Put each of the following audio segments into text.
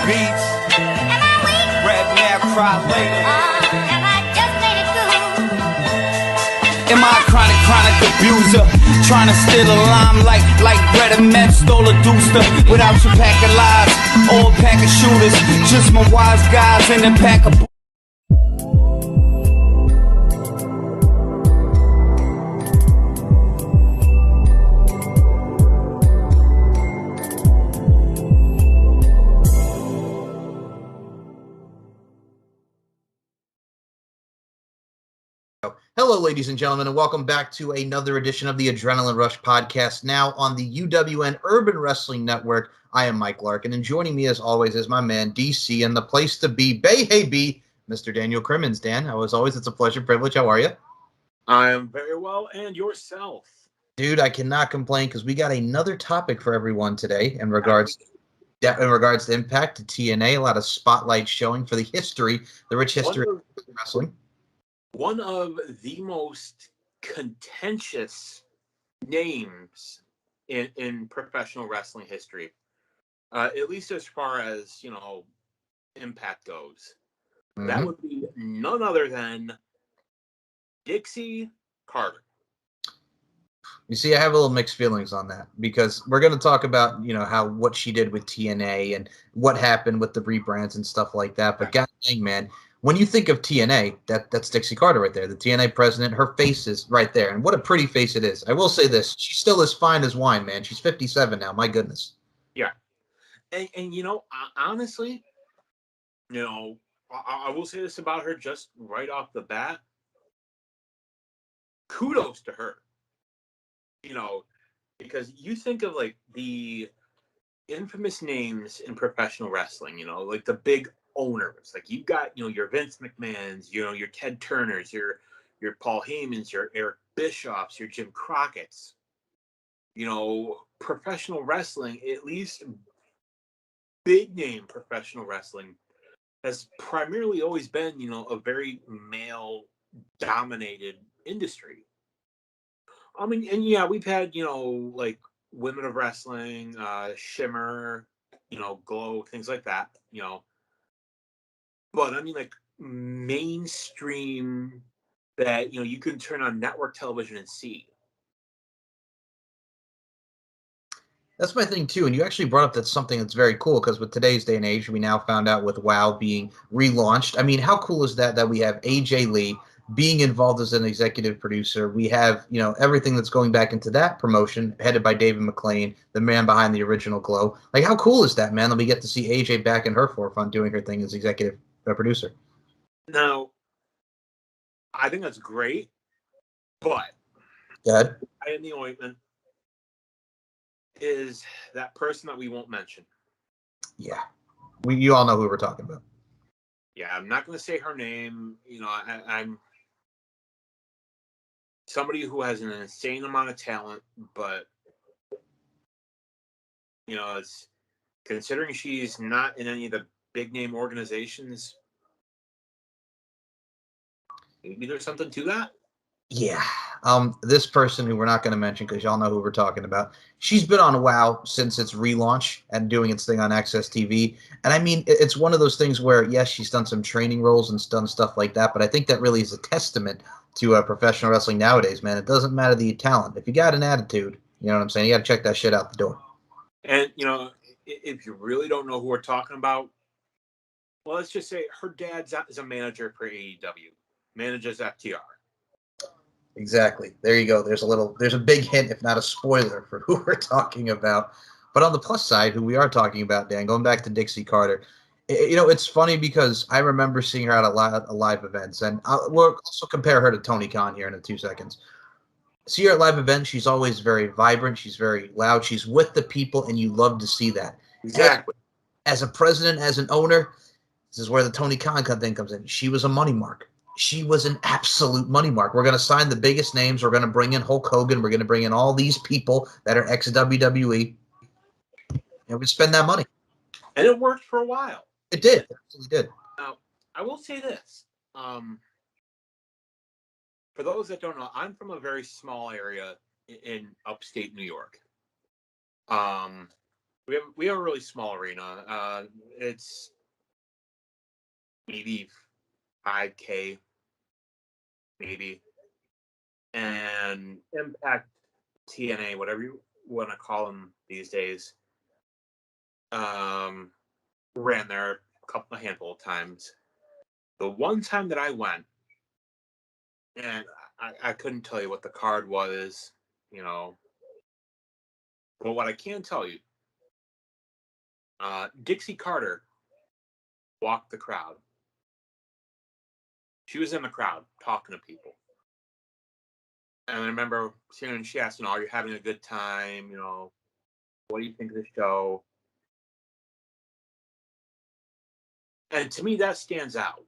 beats. Rap now, cry later. Am I a chronic abuser? Trying to steal a limelight like Red and Meth stole a dooster. Without your pack of lies, all pack of shooters. Just my wise guys in a pack of. Hello, ladies and gentlemen, and welcome back to another edition of the Adrenaline Rush podcast, now on the UWN Urban Wrestling Network. I am Mike Larkin, and joining me, as always, is my man, DC, and the place to be, Bay Hey B, Mr. Daniel Crimmins. Dan, as always, it's a pleasure, privilege. How are you? I am very well, and yourself? Dude, I cannot complain because we got another topic for everyone today in regards to Impact, to TNA, a lot of spotlight showing for the rich history of wrestling. One of the most contentious names in professional wrestling history, at least as far as, Impact goes. Mm-hmm. That would be none other than Dixie Carter. You see, I have a little mixed feelings on that because we're going to talk about, what she did with TNA and what happened with the rebrands and stuff like that. But God dang, man, when you think of TNA, that's Dixie Carter right there, the TNA president. Her face is right there, and what a pretty face it is. I will say this: she's still as fine as wine, man. She's 57 now. My goodness. Yeah, and honestly, I will say this about her just right off the bat. Kudos to her. Because you think of like the infamous names in professional wrestling, like the big owners, like you've got, your Vince McMahons, your Ted Turners, your Paul Heymans, your Eric Bischoffs, your Jim Crockett's. Professional wrestling, at least big name professional wrestling, has primarily always been, a very male dominated industry. I mean, and yeah, we've had, like Women of Wrestling, Shimmer, Glow, things like that, But I mean, like mainstream that, you can turn on network television and see. That's my thing, too. And you actually brought up that's something that's very cool because with today's day and age, we now found out with WoW being relaunched. I mean, how cool is that we have AJ Lee being involved as an executive producer? We have, everything that's going back into that promotion headed by David McLean, the man behind the original Glow. Like, how cool is that, man, that we get to see AJ back in her forefront doing her thing as executive producer? Now, I think that's great, but I in the ointment is that person that we won't mention. Yeah. You all know who we're talking about. Yeah, I'm not going to say her name. I'm somebody who has an insane amount of talent, but, it's considering she's not in any of the big name organizations, maybe there's something to that. Yeah. This person who we're not going to mention because y'all know who we're talking about, she's been on WoW since its relaunch and doing its thing on Access TV. And I mean, it's one of those things where, yes, she's done some training roles and done stuff like that, but I think that really is a testament to professional wrestling nowadays, man. It doesn't matter the talent. If you got an attitude, you know what I'm saying? You got to check that shit out the door. And, if you really don't know who we're talking about, well, let's just say her dad is a manager for AEW, manages FTR. Exactly. There you go. There's a big hint, if not a spoiler, for who we're talking about. But on the plus side, who we are talking about, Dan, going back to Dixie Carter, it's funny because I remember seeing her at a lot of live events, and we'll also compare her to Tony Khan here in 2 seconds. See her at live events, she's always very vibrant, she's very loud, she's with the people, and you love to see that. Exactly. As a president, as an owner, this is where the Tony Khan thing comes in. She was a money mark. She was an absolute money mark. We're going to sign the biggest names. We're going to bring in Hulk Hogan. We're going to bring in all these people that are ex-WWE. And we spend that money. And it worked for a while. It did. It absolutely did. Now, I will say this. For those that don't know, I'm from a very small area in upstate New York. we have a really small arena. It's maybe 5K, maybe, and Impact TNA, whatever you want to call them these days, ran there a handful of times. The one time that I went, and I couldn't tell you what the card was, you know, but what I can tell you, Dixie Carter walked the crowd. She was in the crowd talking to people. And I remember seeing, she asked, are you having a good time? What do you think of the show? And to me, that stands out,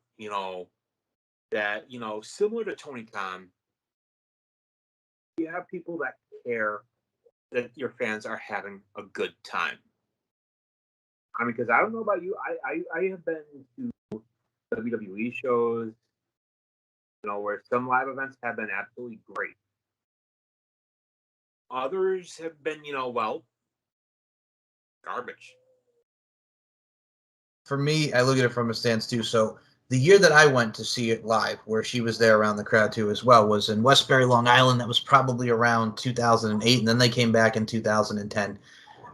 that, similar to Tony Khan, you have people that care that your fans are having a good time. I mean, because I don't know about you, I have been to WWE shows, where some live events have been absolutely great. Others have been, garbage. For me, I look at it from a stance too. So the year that I went to see it live, where she was there around the crowd too as well, was in Westbury, Long Island. That was probably around 2008, and then they came back in 2010.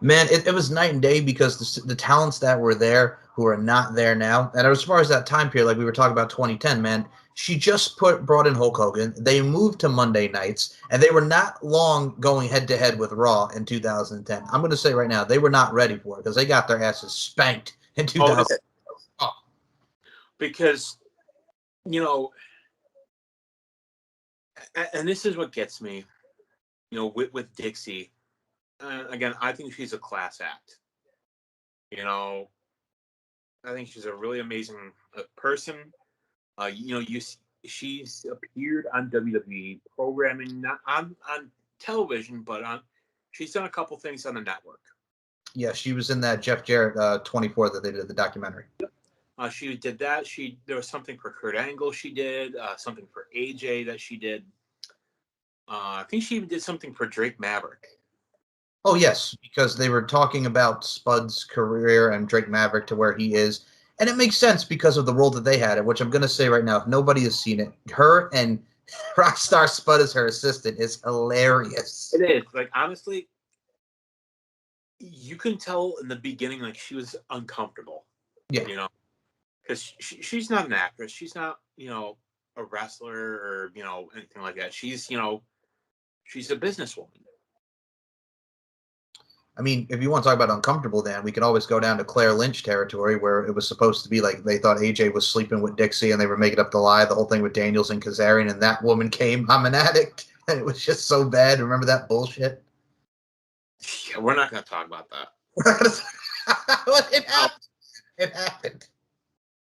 Man, it was night and day because the talents that were there who are not there now. And as far as that time period, like we were talking about 2010, man, she just brought in Hulk Hogan. They moved to Monday nights, and they were not long going head to head with Raw in 2010. I'm going to say right now, they were not ready for it because they got their asses spanked in 2000. Oh, because, and this is what gets me, with Dixie. Again, I think she's a class act. I think she's a really amazing person. She's appeared on WWE programming, not on television, but she's done a couple things on the network. Yeah, she was in that Jeff Jarrett 24 that they did the documentary. She did that. There was something for Kurt Angle she did, something for AJ that she did. I think she even did something for Drake Maverick. Oh, yes, because they were talking about Spud's career and Drake Maverick to where he is. And it makes sense because of the role that they had, which I'm going to say right now, if nobody has seen it, her and Rockstar Spud as her assistant is hilarious. It is. Like, honestly, you can tell in the beginning, like, she was uncomfortable. Yeah. Because she's not an actress. She's not, a wrestler or, anything like that. She's, she's a businesswoman. I mean, if you want to talk about uncomfortable, Dan, we could always go down to Claire Lynch territory where it was supposed to be like they thought AJ was sleeping with Dixie and they were making up the lie, the whole thing with Daniels and Kazarian, and that woman came, I'm an addict. And it was just so bad. Remember that bullshit? Yeah, we're not going to talk about that. It happened. It happened.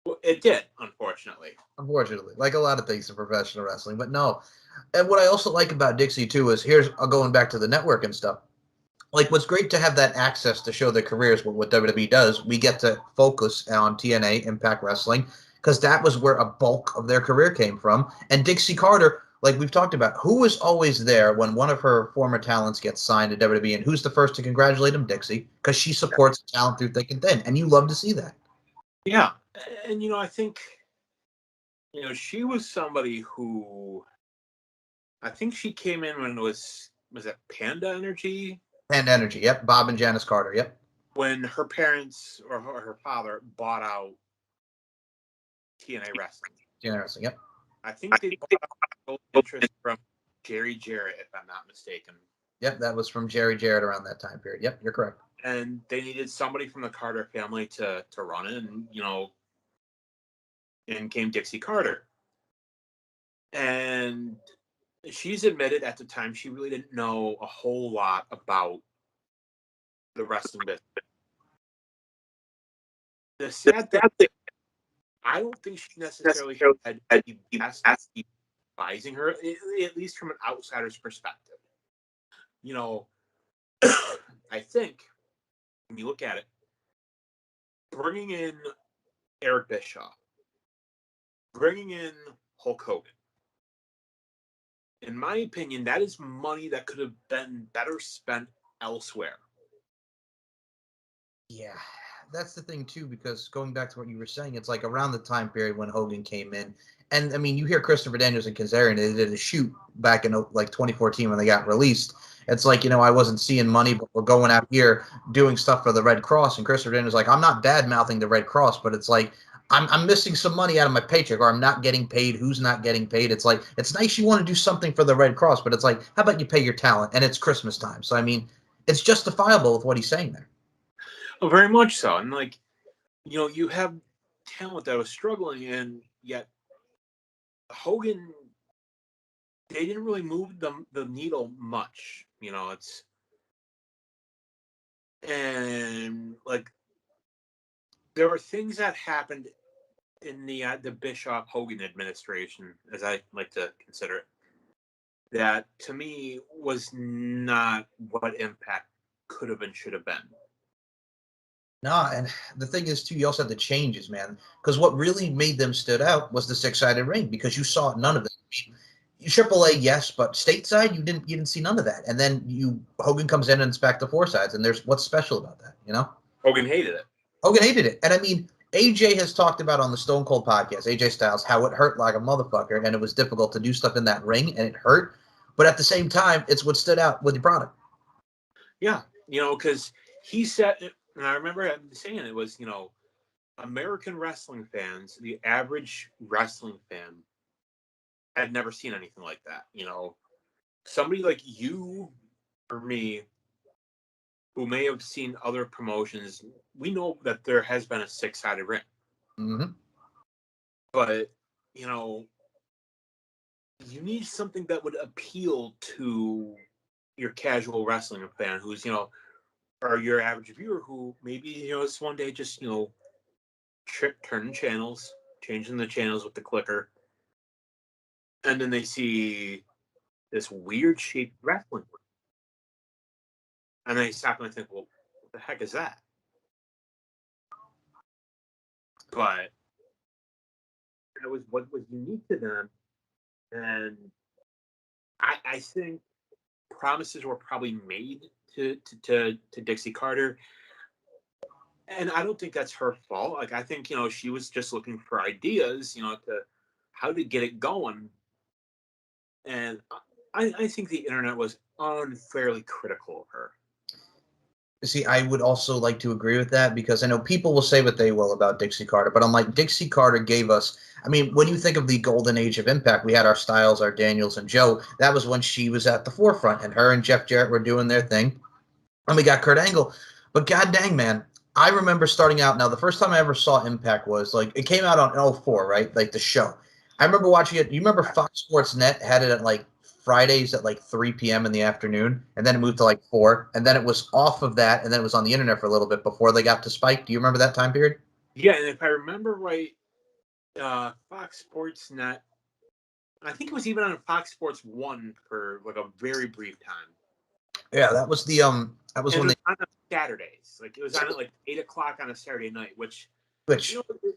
Well, it did, unfortunately. Unfortunately, like a lot of things in professional wrestling. But no. And what I also like about Dixie, too, is here's going back to the network and stuff. Like, what's great to have that access to show their careers, what WWE does, we get to focus on TNA, Impact Wrestling, because that was where a bulk of their career came from. And Dixie Carter, like we've talked about, who was always there when one of her former talents gets signed to WWE, and who's the first to congratulate him? Dixie, because she supports talent through thick and thin, and you love to see that. Yeah, and, I think, she was somebody who, I think she came in when it was it Panda Energy? And Energy, yep. Bob and Janice Carter, yep. When her parents or her father bought out TNA Wrestling. TNA Wrestling, yep. I think they bought out interest from Jerry Jarrett, if I'm not mistaken. Yep, that was from Jerry Jarrett around that time period. Yep, you're correct. And they needed somebody from the Carter family to run it, and in came Dixie Carter. And she's admitted at the time she really didn't know a whole lot about the wrestling business. The sad thing, I don't think she necessarily had the best advising her, at least from an outsider's perspective. I think when you look at it, bringing in Eric Bischoff, bringing in Hulk Hogan, in my opinion, that is money that could have been better spent elsewhere. Yeah, that's the thing too, because going back to what you were saying, it's like around the time period when Hogan came in, and I mean, you hear Christopher Daniels and Kazarian, they did a shoot back in like 2014 when they got released. It's like, I wasn't seeing money, but we're going out here doing stuff for the Red Cross, and Christopher Daniels like, I'm not bad mouthing the Red Cross, but it's like I'm missing some money out of my paycheck, or I'm not getting paid. Who's not getting paid? It's like it's nice you want to do something for the Red Cross, but it's like, how about you pay your talent? And it's Christmas time, so I mean, it's justifiable with what he's saying there. Oh, very much so. And like, you have talent that was struggling, and yet Hogan, they didn't really move the needle much. And like there were things that happened in the Bischoff Hogan administration, as I like to consider it, that to me was not what Impact could have and should have been. No, and the thing is too, you also have the changes, man. Because what really made them stood out was the six-sided ring, because you saw none of it. AAA, yes, but stateside, you didn't see none of that. And then Hogan comes in and it's back to four sides, and there's what's special about that? Hogan hated it. Hogan hated it, and I mean, AJ has talked about on the Stone Cold podcast, AJ Styles, how it hurt like a motherfucker, and it was difficult to do stuff in that ring, and it hurt. But at the same time, it's what stood out with the product. Yeah, because he said, and I remember him saying it was, American wrestling fans, the average wrestling fan, had never seen anything like that. Somebody like you or me, who may have seen other promotions, we know that there has been a six-sided ring. Mm-hmm. But, you need something that would appeal to your casual wrestling fan who's, or your average viewer who maybe, it's one day just, turning channels, changing the channels with the clicker. And then they see this weird shaped wrestling. And they stop and they think, well, what the heck is that? But that was what was unique to them. And I think promises were probably made to Dixie Carter. And I don't think that's her fault. Like, I think, she was just looking for ideas, to how to get it going. And I think the internet was unfairly critical of her. See, I would also like to agree with that, because I know people will say what they will about Dixie Carter, but I'm like, Dixie Carter gave us, I mean, when you think of the golden age of Impact, we had our Styles, our Daniels, and Joe. That was when she was at the forefront, and her and Jeff Jarrett were doing their thing. And we got Kurt Angle. But god dang, man, I remember starting out. Now, the first time I ever saw Impact was like, it came out on 04, right? Like the show. I remember watching it. You remember Fox Sports Net had it at like Fridays at like 3 p.m. in the afternoon, and then it moved to like 4, and then it was off of that, and then it was on the internet for a little bit before they got to Spike. Do you remember that time period? Yeah, and if I remember right, Fox Sports Net, I think it was even on Fox Sports 1 for like a very brief time. Yeah, that was the that was and when it was on Saturdays. Like, it was on at like 8:00 on a Saturday night, which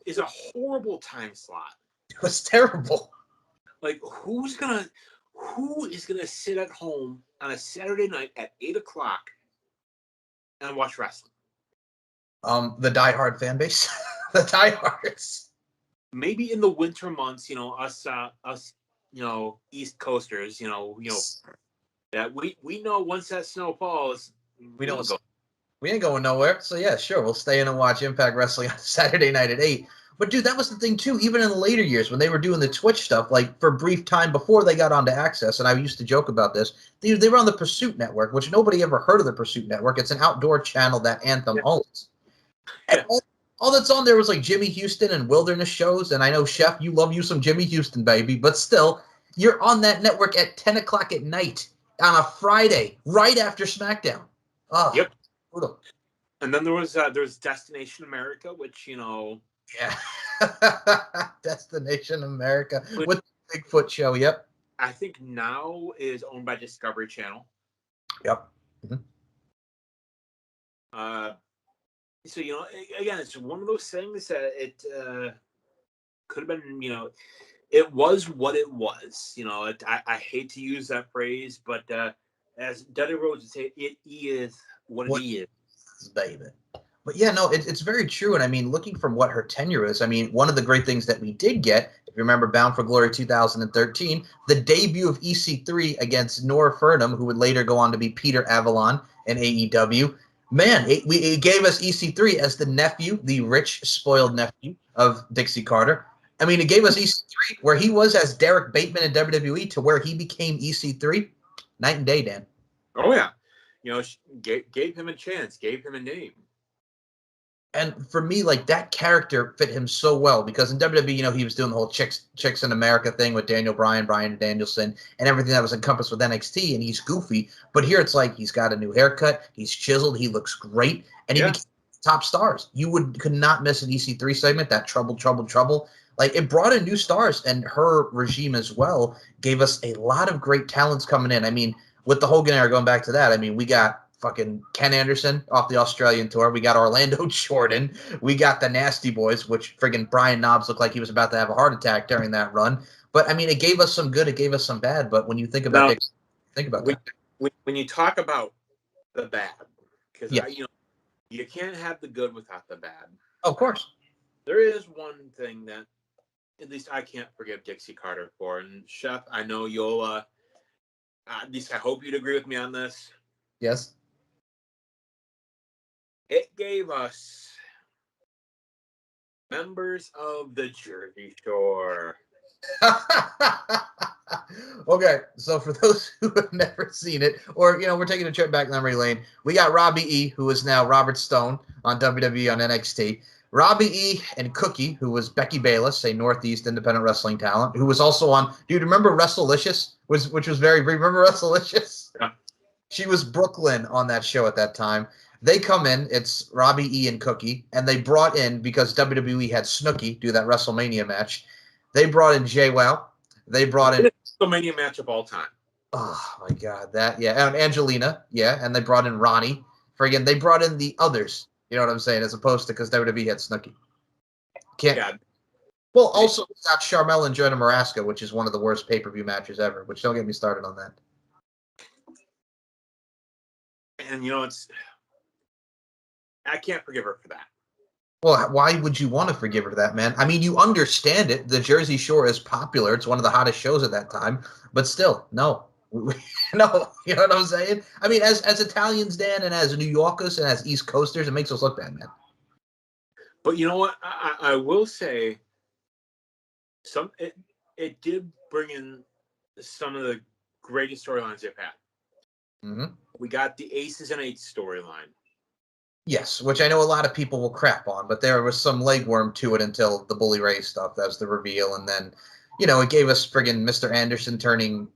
is a horrible time slot. It was terrible. Like, who is gonna sit at home on a Saturday night at 8:00 and watch wrestling? The diehard fan base, the diehards. Maybe in the winter months, us, East Coasters, that we know once that snow falls, we don't go. We ain't going nowhere. So yeah, sure, we'll stay in and watch Impact Wrestling on Saturday night at 8. But dude, that was the thing too. Even in the later years when they were doing the Twitch stuff, like for a brief time before they got onto Access, and I used to joke about this, they were on the Pursuit Network, which nobody ever heard of the Pursuit Network. It's an outdoor channel that Anthem owns. And all that's on there was like Jimmy Houston and wilderness shows. And I know, Chef, you love you some Jimmy Houston, baby, but still, you're on that network at 10 o'clock at night on a Friday, right after SmackDown. Oh, yep. Brutal. And then there was Destination America, which yeah, Destination America with the Bigfoot show. Yep. I think now is owned by Discovery Channel. Yep. Mm-hmm. So again, it's one of those things that it could have been. It was what it was. I hate to use that phrase, but as Dudley Rhodes would say, it is what it is, baby. But yeah, no, it's very true. And I mean, looking from what her tenure is, I mean, one of the great things that we did get, if you remember Bound for Glory 2013, the debut of EC3 against Nora Furnham, who would later go on to be Peter Avalon in AEW. Man, it gave us EC3 as the nephew, the rich, spoiled nephew of Dixie Carter. I mean, it gave us EC3 where he was as Derek Bateman in WWE to where he became EC3. Night and day, Dan. Oh yeah, gave him a chance, gave him a name. And for me, like that character fit him so well because in WWE, he was doing the whole chicks in America thing with Daniel Bryan, Bryan Danielson, and everything that was encompassed with NXT. And he's goofy, but here it's like he's got a new haircut, he's chiseled, he looks great, and he became top stars. You could not miss an EC3 segment. That trouble. Like it brought in new stars, and her regime as well gave us a lot of great talents coming in. I mean, with the Hogan era, going back to that, I mean, we got fucking Ken Anderson off the Australian tour. We got Orlando Jordan. We got the Nasty Boys, which friggin' Brian Knobbs looked like he was about to have a heart attack during that run. But I mean, it gave us some good, it gave us some bad. But when you think about it, think about that. When you talk about the bad, because Yeah. you can't have the good without the bad. Of course. There is one thing that at least I can't forgive Dixie Carter for, and Chef, I know you'll at least I hope you'd agree with me on this. Yes. It gave us members of the Jersey Shore. Okay, so for those who have never seen it, or we're taking a trip back memory lane, we got Robbie E, who is now Robert Stone on WWE on NXT. Robbie E and Cookie, who was Becky Bayless, a Northeast independent wrestling talent, who was also on. Dude, remember WrestleLicious? Which was very brief. Remember WrestleLicious? Yeah. She was Brooklyn on that show at that time. They come in, it's Robbie E and Cookie, and they brought in, because WWE had Snooki do that WrestleMania match, they brought in JWoww. They brought in WrestleMania match of all time. Oh my God, and Angelina, and they brought in Ronnie. Friggin', they brought in the others. You know what I'm saying? As opposed to because WWE had Snooki. Well, also we got Sharmell and Jonah Maraska, which is one of the worst pay-per-view matches ever. Which don't get me started on that. And I can't forgive her for that. Well, why would you want to forgive her that, man? I mean, you understand it. The Jersey Shore is popular. It's one of the hottest shows at that time. But still, no. No, you know what I'm saying? I mean, as Italians, Dan, and as New Yorkers and as East Coasters, it makes us look bad, man. But you know what? I will say it did bring in some of the greatest storylines they've had. Mm-hmm. We got the Aces and Eights storyline. Yes, which I know a lot of people will crap on, but there was some legworm to it until the Bully Ray stuff. That was the reveal, and then, it gave us friggin' Mr. Anderson turning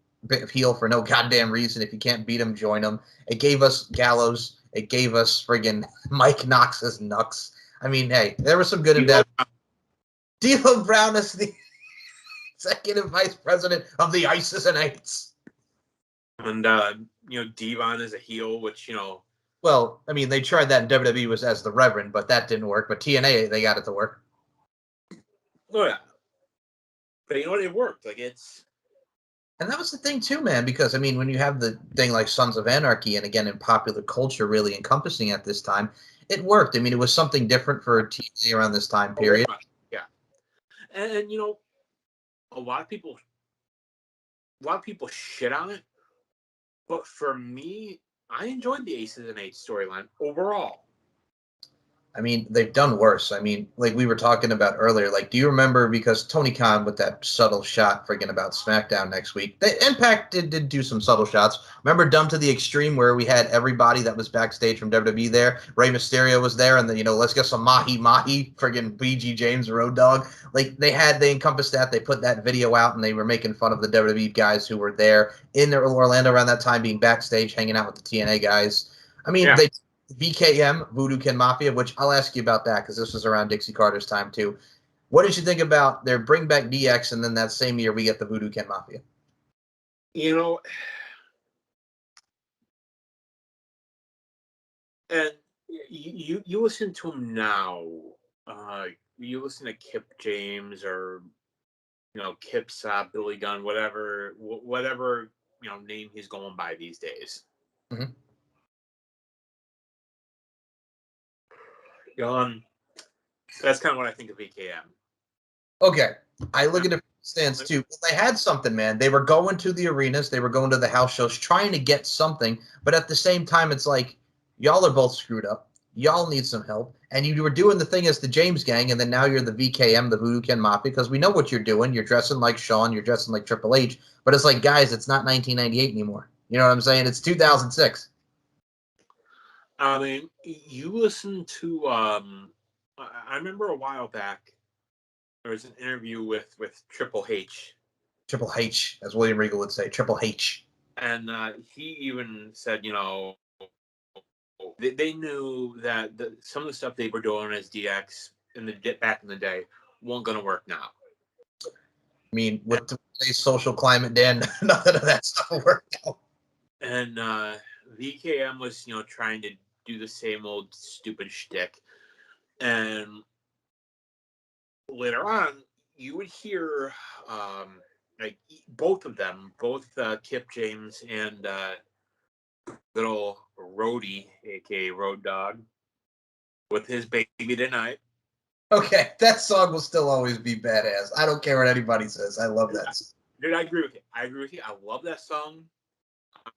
heel for no goddamn reason. If you can't beat him, join him. It gave us Gallows. It gave us friggin' Mike Knox's Nux. I mean, hey, there was some good and bad. D'Lo Brown is the executive vice president of the Isis and Eights. And, Devon is a heel, which, Well, I mean, they tried that in WWE was as the Reverend, but that didn't work. But TNA, they got it to work. Oh, yeah. But you know what? It worked. And that was the thing, too, man, because, I mean, when you have the thing like Sons of Anarchy, and again, in popular culture really encompassing at this time, it worked. I mean, it was something different for TNA around this time period. Yeah. And a lot of people shit on it. But for me, I enjoyed the Aces and Eights storyline overall. I mean, they've done worse. I mean, like we were talking about earlier, like, do you remember, because Tony Khan with that subtle shot friggin' about SmackDown next week, the Impact did do some subtle shots. Remember Dumb to the Extreme, where we had everybody that was backstage from WWE there? Rey Mysterio was there, and then, let's get some Mahi friggin' BG James Road Dogg. Like, they encompassed that. They put that video out, and they were making fun of the WWE guys who were there in Orlando around that time, being backstage, hanging out with the TNA guys. I mean, They VKM, Voodoo Ken Mafia, which I'll ask you about that because this was around Dixie Carter's time too. What did you think about their Bring Back DX, and then that same year we get the Voodoo Ken Mafia? And you listen to him now. You listen to Kip James or Kip's Billy Gunn, whatever name he's going by these days. Mm-hmm. That's kind of what I think of VKM. Okay. I look at it from the stands too. Well, they had something, man. They were going to the arenas. They were going to the house shows, trying to get something. But at the same time, it's like, y'all are both screwed up. Y'all need some help. And you were doing the thing as the James Gang, and then now you're the VKM, the Voodoo Ken Mafia, because we know what you're doing. You're dressing like Shawn. You're dressing like Triple H. But it's like, guys, it's not 1998 anymore. You know what I'm saying? It's 2006. I mean, you listen to, I remember a while back, there was an interview with Triple H. Triple H, as William Regal would say, Triple H. And he even said, they knew that some of the stuff they were doing as DX back in the day wasn't going to work now. I mean, with today's social climate, Dan, nothing of that stuff will work out. And VKM was, trying to do the same old stupid shtick. And later on, you would hear like both of them, Kip James and little Rhodey, aka Road Dog, with his Baby Tonight. Okay, that song will still always be badass. I don't care what anybody says. I love that song. Dude, I agree with you. I love that song.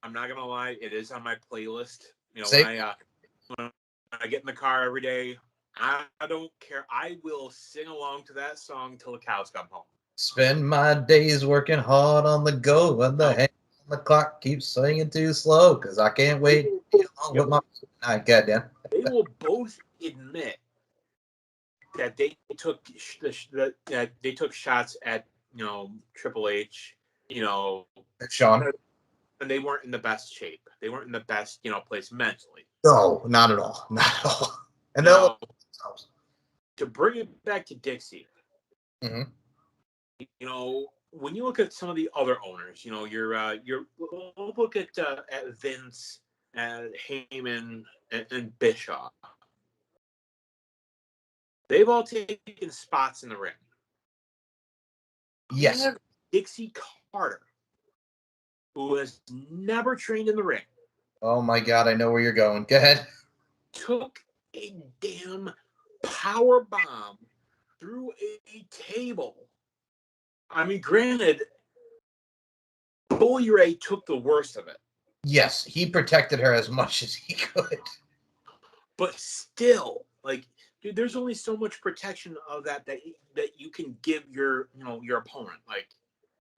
I'm not gonna lie, it is on my playlist. When I get in the car every day, I don't care. I will sing along to that song till the cows come home. Spend my days working hard on the go, and the hand on the clock keeps swinging too slow, because I can't wait to get along with my... All right, goddamn. They will both admit that they took shots at Triple H, Shawn. And they weren't in the best shape. They weren't in the best place mentally. No, not at all. Not at all. And now, to bring it back to Dixie, mm-hmm. When you look at some of the other owners, you're look at Vince, Heyman, and Bischoff. They've all taken spots in the ring. Yes. Dixie Carter, who has never trained in the ring. Oh my God, I know where you're going. Go ahead. Took a damn power bomb through a table. I mean, granted, Bully Ray took the worst of it. Yes, he protected her as much as he could. But still, dude, there's only so much protection of that you can give your opponent.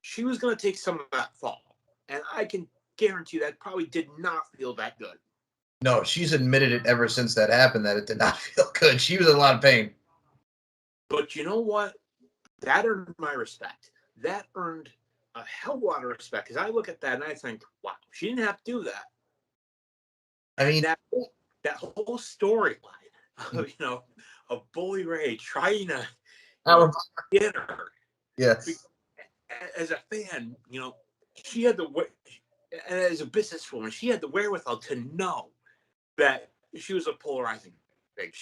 She was going to take some of that fall. And I can guarantee that probably did not feel that good. No, she's admitted it ever since that happened, that it did not feel good. She was in a lot of pain. But you know what? That earned my respect. That earned a hell of a lot of respect. Because I look at that and I think, wow, she didn't have to do that. I mean, that whole storyline of Bully Ray trying to get her. Yes. As a fan, she had and as a businesswoman, she had the wherewithal to know that she was a polarizing thing.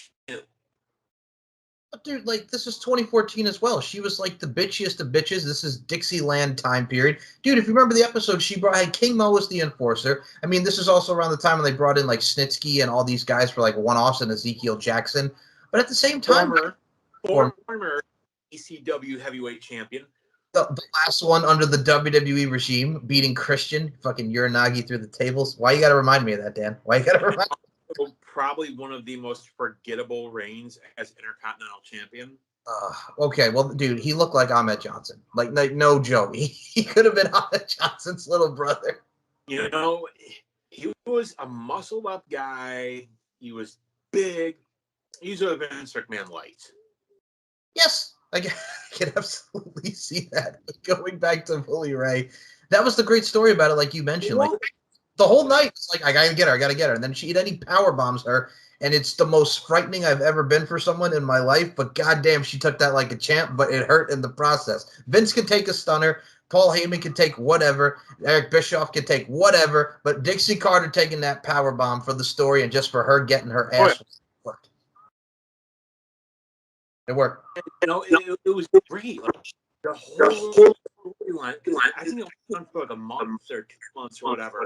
But dude, this is 2014 as well. She was the bitchiest of bitches. This is Dixieland time period. Dude, if you remember the episode, she had King Mo as the enforcer. I mean, this is also around the time when they brought in Snitsky and all these guys for one-offs and Ezekiel Jackson. But at the same time, former ECW heavyweight champion. The last one under the WWE regime, beating Christian, fucking Uranagi through the tables. Why you got to remind me of that, Dan? Why you got to remind me? Probably one of the most forgettable reigns as Intercontinental Champion. Okay, well, dude, he looked like Ahmed Johnson. No joke. He could have been Ahmed Johnson's little brother. He was a muscled-up guy. He was big. He's a Vince McMahon light. Yes. I can absolutely see that. But going back to Bully Ray, that was the great story about it, like you mentioned. The whole night, it's I gotta get her. And then he power bombs her, and it's the most frightening I've ever been for someone in my life. But goddamn, she took that like a champ, but it hurt in the process. Vince can take a stunner. Paul Heyman can take whatever. Eric Bischoff can take whatever. But Dixie Carter taking that power bomb for the story and just for her getting her ass worked. It worked. It was great. The whole storyline. I think it went on for a month or 2 months or whatever.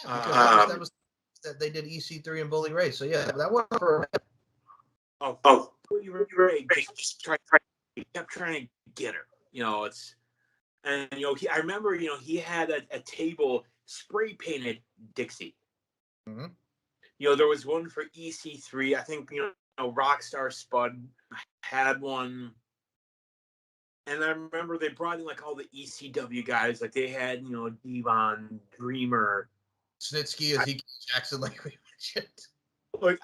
Yeah, because that was that they did EC3 and Bully Ray. So yeah, that worked for. Bully Ray he kept trying to get her. I remember, he had a table spray painted Dixie. Mm-hmm. There was one for EC3. I think, Rockstar Spud had one. And I remember they brought in like all the ECW guys. Like they had, Devon, Dreamer, Snitsky, Ezekiel Jackson, like we mentioned. Like,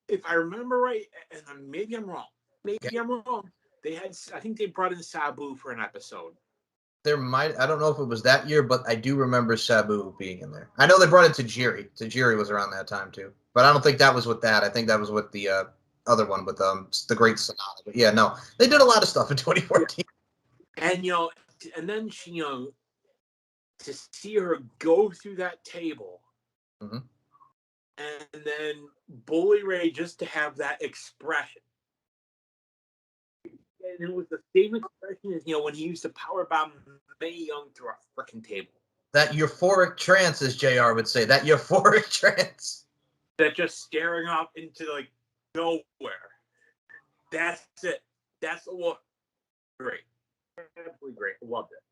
if I remember right, and maybe I'm wrong. I think they brought in Sabu for an episode. I don't know if it was that year, but I do remember Sabu being in there. I know they brought in Tajiri. Tajiri was around that time too, but I don't think that was with that. I think that was with the other one with the Great Sonata. But yeah, no, they did a lot of stuff in 2014. And and then she, to see her go through that table, mm-hmm. and then Bully Ray just to have that expression. And it was the same expression as, when he used to powerbomb Mae Young through a freaking table. That euphoric trance, as JR would say. That euphoric trance. That just staring off into, like, nowhere. That's it. That's the look. Great. Absolutely great. Loved it.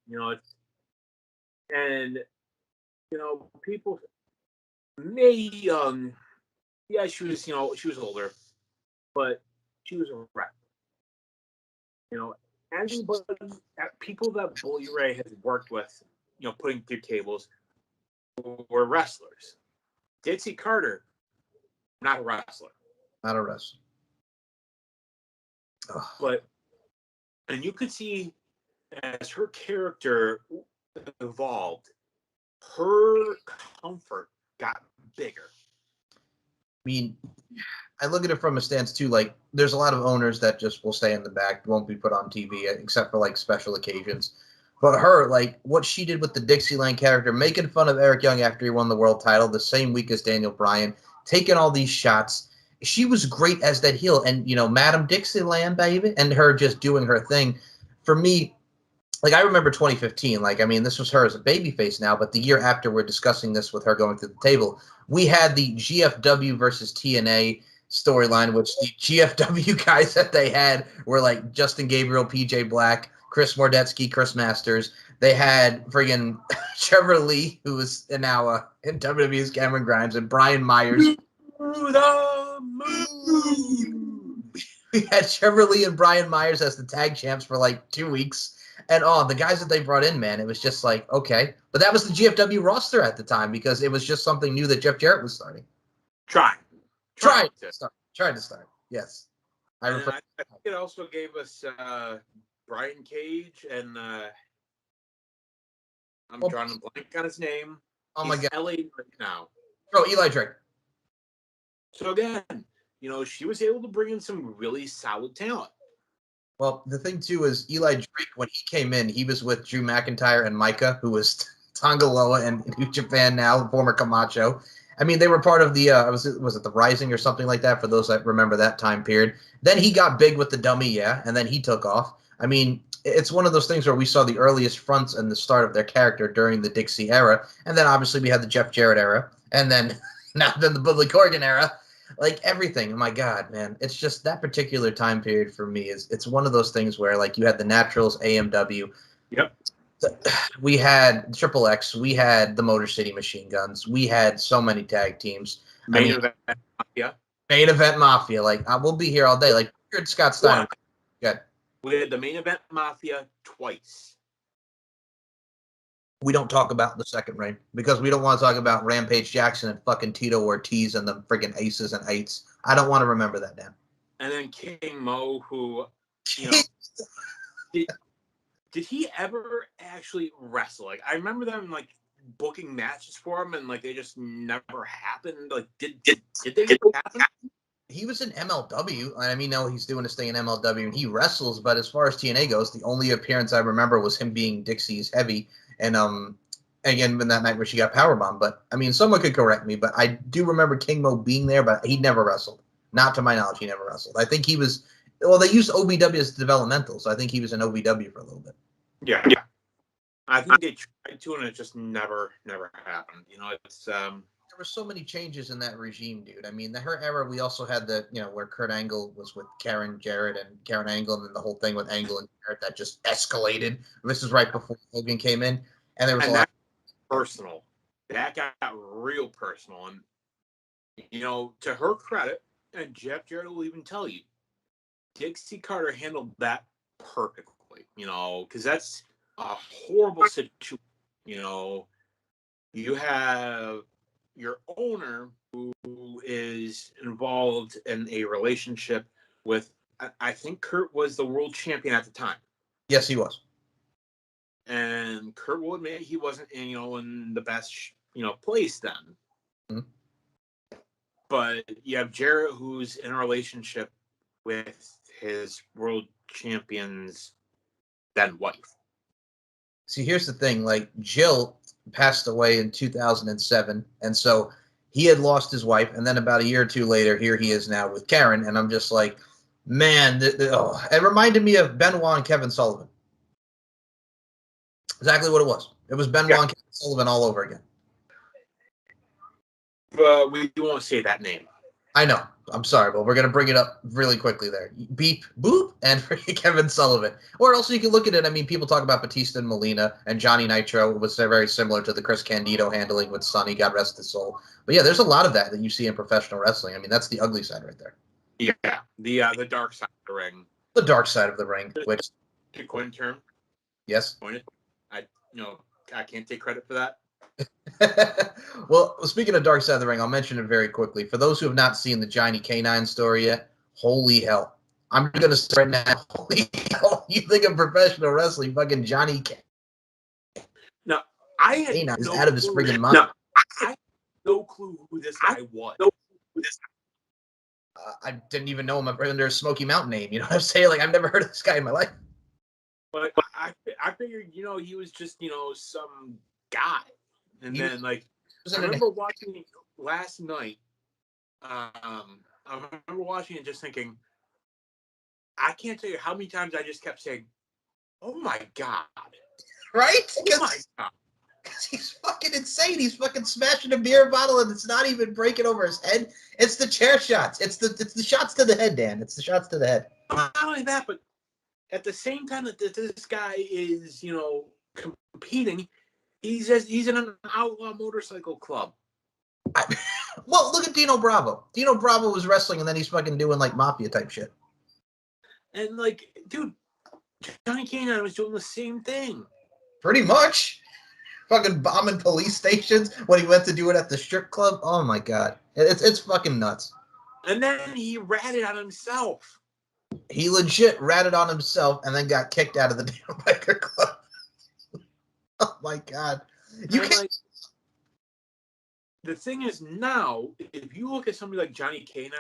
And, people... Mae Young... Yeah, she was, she was older. But she was a wreck. Anybody, people that Bully Ray has worked with, putting through tables, were wrestlers. Dixie Carter, not a wrestler. Not a wrestler. And you could see as her character evolved, her comfort got bigger. I mean, I look at it from a stance too. Like, there's a lot of owners that just will stay in the back, won't be put on TV except for like special occasions. But her, like, what she did with the Dixieland character, making fun of Eric Young after he won the world title the same week as Daniel Bryan, taking all these shots. She was great as that heel. And, Madam Dixieland, baby, and her just doing her thing. For me, like, I remember 2015. Like, I mean, this was her as a babyface now, but the year after we're discussing this with her going through the table, we had the GFW versus TNA storyline, which the GFW guys that they had were like Justin Gabriel, PJ Black, Chris Mordetsky, Chris Masters. They had friggin' Trevor Lee, who was now in WWE's Cameron Grimes, and Brian Myers. We had Trevor Lee and Brian Myers as the tag champs for like 2 weeks. And the guys that they brought in, man, it was just like, okay. But that was the GFW roster at the time because it was just something new that Jeff Jarrett was starting. Trying to start. Yes. I think it also gave us Brian Cage and I'm drawing a blank on his name. Oh my God. LA right now. Oh, Eli Drake. So again, she was able to bring in some really solid talent. Well, the thing too is Eli Drake, when he came in, he was with Drew McIntyre and Micah, who was Tonga Loa and New Japan now, former Camacho. I mean, they were part of the was it the Rising or something like that? For those that remember that time period. Then he got big with the dummy, and then he took off. I mean, it's one of those things where we saw the earliest fronts and the start of their character during the Dixie era, and then obviously we had the Jeff Jarrett era, and then the Billy Corgan era. Like everything, oh my God, man! It's just that particular time period for me it's one of those things where like you had the Naturals, AMW. Yep. We had Triple X. We had the Motor City Machine Guns. We had so many tag teams. Main Event Mafia. Main Event Mafia. Like we'll be here all day. Like Scott Steiner. Good. We had the Main Event Mafia twice. We don't talk about the second reign because we don't want to talk about Rampage Jackson and fucking Tito Ortiz and the friggin' aces and eights. I don't want to remember that, Dan. And then King Mo, who, did he ever actually wrestle? Like, I remember them like booking matches for him, and like they just never happened. Like, did they ever happen? He was in MLW. I mean, no, he's doing his thing in MLW, and he wrestles. But as far as TNA goes, the only appearance I remember was him being Dixie's heavy. And again, in that night where she got powerbombed. But I mean, someone could correct me, but I do remember King Mo being there, but he never wrestled. Not to my knowledge, he never wrestled. I think he was. Well, they used OVW as developmental, so I think he was in OVW for a little bit. Yeah. I think they tried to, and it just never happened. It's were so many changes in that regime, dude. I mean, her era, we also had where Kurt Angle was with Karen Jarrett and Karen Angle, and then the whole thing with Angle and Jarrett that just escalated. This is right before Hogan came in, and there was a lot personal. That got real personal, and to her credit, and Jeff Jarrett will even tell you, Dixie Carter handled that perfectly. Because that's a horrible situation. You have your owner who is involved in a relationship with, I think Kurt was the world champion at the time. Yes, he was. And Kurt will admit he wasn't, in the best, place then. Mm-hmm. But you have Jarrett, who's in a relationship with his world champion's then wife. See, here's the thing. Like, Jill passed away in 2007, and so he had lost his wife, and then about a year or two later, here he is now with Karen, and I'm just like, man, it reminded me of Benoit and Kevin Sullivan. Exactly what it was. It was Benoit and Kevin Sullivan all over again. But we won't say that name. I know. I'm sorry, but we're going to bring it up really quickly there. Beep, boop, and Kevin Sullivan. Or also you can look at it. I mean, people talk about Batista and Molina, and Johnny Nitro was very similar to the Chris Candido handling with Sonny, God rest his soul. But yeah, there's a lot of that you see in professional wrestling. I mean, that's the ugly side right there. Yeah, the dark side of the ring. The dark side of the ring, which... To coin term. Yes. I can't take credit for that. Well, speaking of Dark Side of the Ring, I'll mention it very quickly. For those who have not seen the Johnny K9 story yet, holy hell. I'm going to say right now, holy hell. You think of professional wrestling, fucking Johnny K. No, I had K9 is out of his friggin' mind. No, I had no clue who this guy was. I didn't even know him under a Smoky Mountain name. You know what I'm saying? Like, I've never heard of this guy in my life. But I figured, he was just, some guy. And then, I remember watching it last night. I remember watching it just thinking, I can't tell you how many times I just kept saying, oh, my God. Right? Oh, my God. Because he's fucking insane. He's fucking smashing a beer bottle, and it's not even breaking over his head. It's the chair shots. It's the shots to the head, Dan. It's the shots to the head. Not only that, but at the same time that this guy is, competing, he's in an outlaw motorcycle club. Well, look at Dino Bravo. Dino Bravo was wrestling, and then he's fucking doing, mafia type shit. And, dude, Johnny K9 was doing the same thing. Pretty much. Fucking bombing police stations when he went to do it at the strip club. Oh, my God. It's fucking nuts. And then he ratted on himself. He legit ratted on himself and then got kicked out of the damn biker club. Oh, my God. You can't... The thing is now, if you look at somebody like Johnny K9,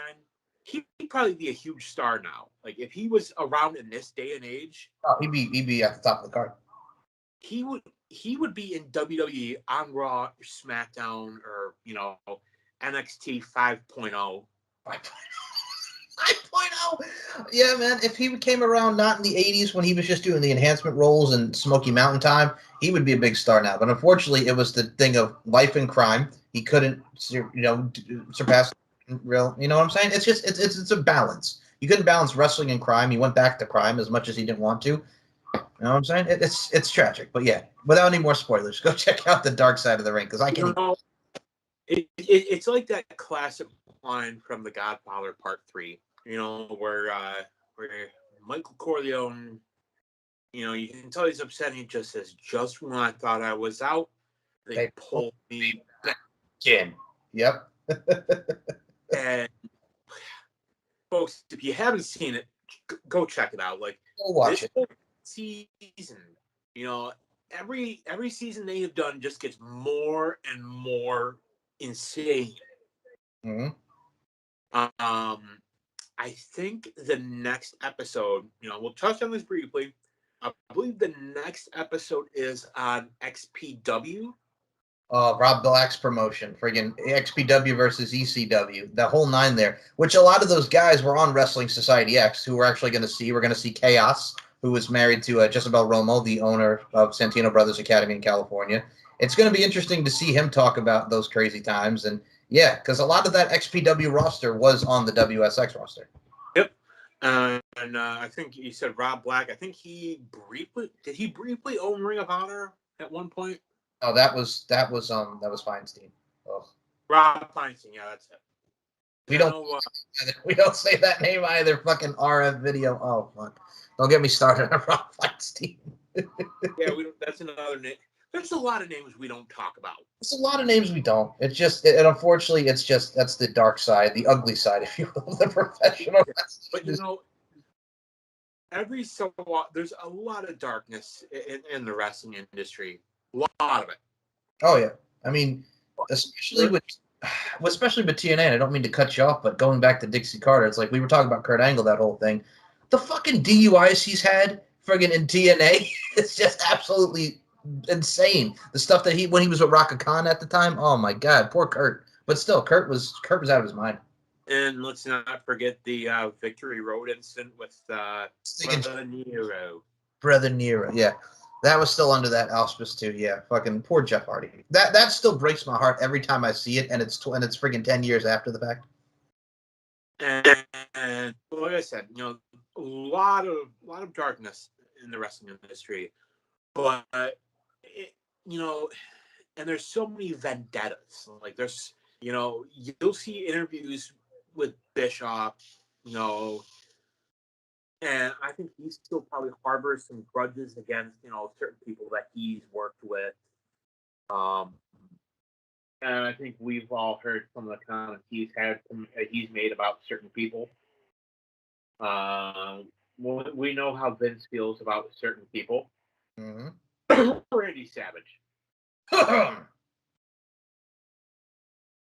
he'd probably be a huge star now. Like, if he was around in this day and age... Oh, he'd be at the top of the card. He would be in WWE on Raw or SmackDown or, NXT 5.0. 5.0. Yeah, man. If he came around not in the 80s when he was just doing the enhancement roles and Smoky Mountain time, he would be a big star now. But unfortunately, it was the thing of life and crime. He couldn't, surpass real. You know what I'm saying? It's just it's a balance. You couldn't balance wrestling and crime. He went back to crime as much as he didn't want to. You know what I'm saying? It's tragic. But yeah, without any more spoilers, go check out the Dark Side of the Ring because I can't. It's like that classic line from The Godfather Part 3. Where Michael Corleone, you can tell he's upset. He just says, "Just when I thought I was out, they pulled me back in." Yep. And folks, if you haven't seen it, go check it out. Go watch it. Season, every season they have done just gets more and more insane. Mm-hmm. I think the next episode, we'll touch on this briefly. I believe the next episode is on XPW. Rob Black's promotion, friggin' XPW versus ECW, the whole nine there, which a lot of those guys were on Wrestling Society X, who we're actually going to see. We're going to see Chaos, who was married to Jezebel Romo, the owner of Santino Brothers Academy in California. It's going to be interesting to see him talk about those crazy times. And Yeah, because a lot of that XPW roster was on the WSX roster. Yep. I think you said Rob Black. I think he briefly own Ring of Honor at one point? Oh, that was Feinstein. Oh. Rob Feinstein, yeah, that's it. We don't say that name either. Fucking RF video. Oh fuck! Don't get me started on Rob Feinstein. Yeah, that's another name. There's a lot of names we don't talk about. There's a lot of names we don't. It's just, and unfortunately, it's just that's the dark side, the ugly side, if you will, of the professional wrestling. But every so often, there's a lot of darkness in the wrestling industry. A lot of it. Oh yeah, I mean, especially with TNA. And I don't mean to cut you off, but going back to Dixie Carter, it's like we were talking about Kurt Angle, that whole thing. The fucking DUIs he's had, friggin' in TNA, it's just absolutely insane. The stuff that when he was with Raka Khan at the time, oh my god, poor Kurt. But still, Kurt was out of his mind. And let's not forget the Victory Road incident with Brother Nero. Brother Nero, yeah. That was still under that auspice too. Yeah, fucking poor Jeff Hardy. That still breaks my heart every time I see it, and it's friggin' 10 years after the fact. And like I said, a lot of darkness in the wrestling industry, but and there's so many vendettas. Like there's, you'll see interviews with Bischoff, and I think he still probably harbors some grudges against, certain people that he's worked with. And I think we've all heard some of the comments he's made about certain people. We know how Vince feels about certain people. Mm-hmm. Randy Savage.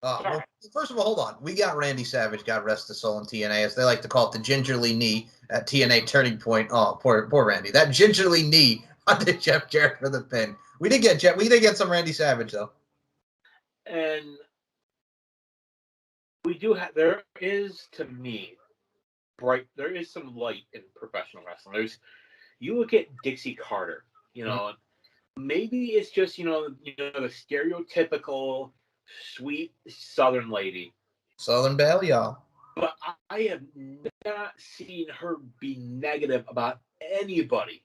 Well, first of all, hold on. We got Randy Savage, God rest his soul, in TNA, as they like to call it, the gingerly knee at TNA Turning Point. Oh, poor Randy. That gingerly knee onto Jeff Jarrett for the pin. We did get some Randy Savage though. And we do have. There is, to me, there is some light in professional wrestling. You look at Dixie Carter. Maybe it's just the stereotypical sweet Southern lady. Southern Belle, y'all. But I have not seen her be negative about anybody.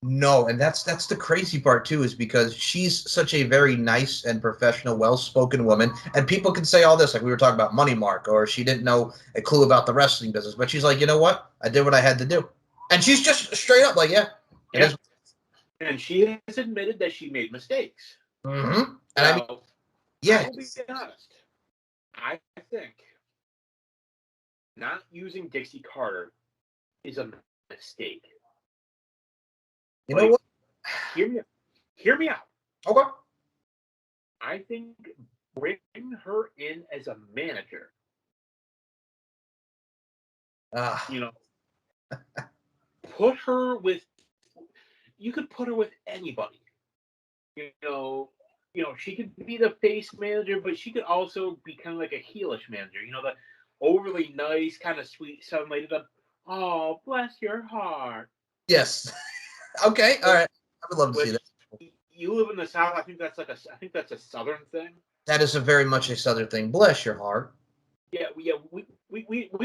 No, and that's the crazy part too, is because she's such a very nice and professional, well-spoken woman, and people can say all this, like we were talking about Money Mark, or she didn't know a clue about the wrestling business, but she's like, you know what? I did what I had to do. And she's just straight up like, yeah. It is. And she has admitted that she made mistakes. Mm-hmm. And I mean, yeah. I will be honest. I think not using Dixie Carter is a mistake. You know what? Hear me out. Okay. I think bring her in as a manager. Put her with. You could put her with anybody. She could be the face manager, but she could also be kind of like a heelish manager. The overly nice, kind of sweet Southern lady. Oh, bless your heart. Yes. Okay. All right. I would love to see that. You live in the South. I think that's a Southern thing. That is a very much a Southern thing. Bless your heart. Yeah. We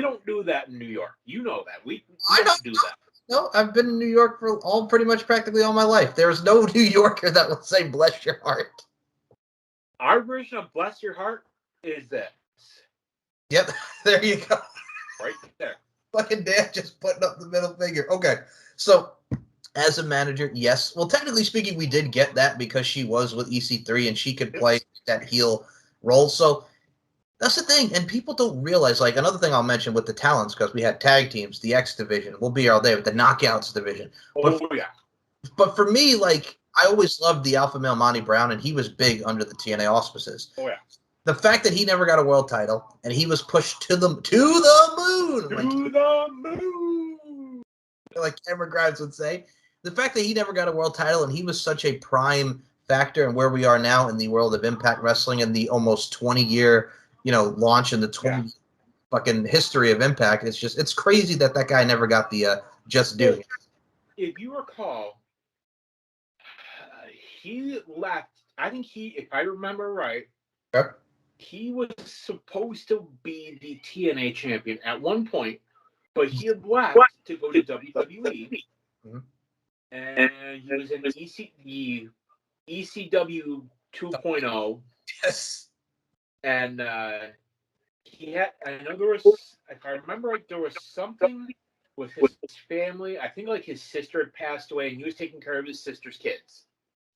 don't do that in New York. You know that. We I don't do that. No, I've been in New York for pretty much practically all my life. There's no New Yorker that will say bless your heart. Our version of bless your heart is this. Yep. There you go. Right there. Fucking Dan just putting up the middle finger. Okay. So, as a manager, yes. Well, technically speaking, we did get that because she was with EC3 and she could play that heel role. So, that's the thing. And people don't realize, like, another thing I'll mention with the talents, because we had tag teams, the X division. We'll be all there with the Knockouts division. But for me, like, I always loved the Alpha Male Monty Brown, and he was big under the TNA auspices. Oh, yeah. The fact that he never got a world title, and he was pushed to the moon. Like Cameron Grimes would say. The fact that he never got a world title, and he was such a prime factor in where we are now in the world of Impact Wrestling and the almost 20-year, launch in the 20 fucking history of Impact. It's crazy that guy never got the just due. If you recall, he left. I think if I remember right, he was supposed to be the TNA champion at one point, but he had left to go to WWE, and he was in the ECW 2.0. Yes. And he had, I know there was, if I remember right, there was something with his family. I think like his sister had passed away, and he was taking care of his sister's kids.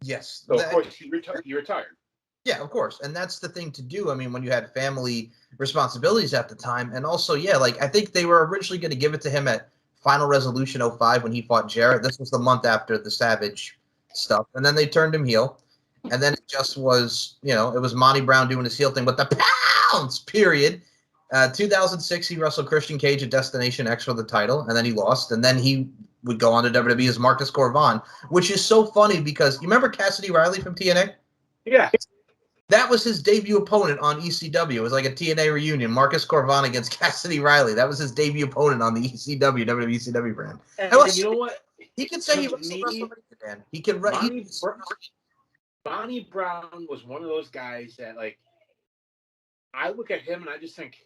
Yes. So of course he retired. Yeah, of course. And that's the thing to do. I mean, when you had family responsibilities at the time. And also, yeah, like I think they were originally going to give it to him at Final Resolution 05 when he fought Jarrett. This was the month after the Savage stuff. And then they turned him heel. And then it just was, it was Monty Brown doing his heel thing with the pounds, period. 2006, he wrestled Christian Cage at Destination X for the title, and then he lost. And then he would go on to WWE as Marcus Corvan, which is so funny because you remember Cassidy Riley from TNA? Yeah. That was his debut opponent on ECW. It was like a TNA reunion. Marcus Corvan against Cassidy Riley. That was his debut opponent on the WWE ECW brand. And you know what? He could say he wrestled WrestleMania, man. He could. Bonnie Brown was one of those guys that, like, I look at him and I just think,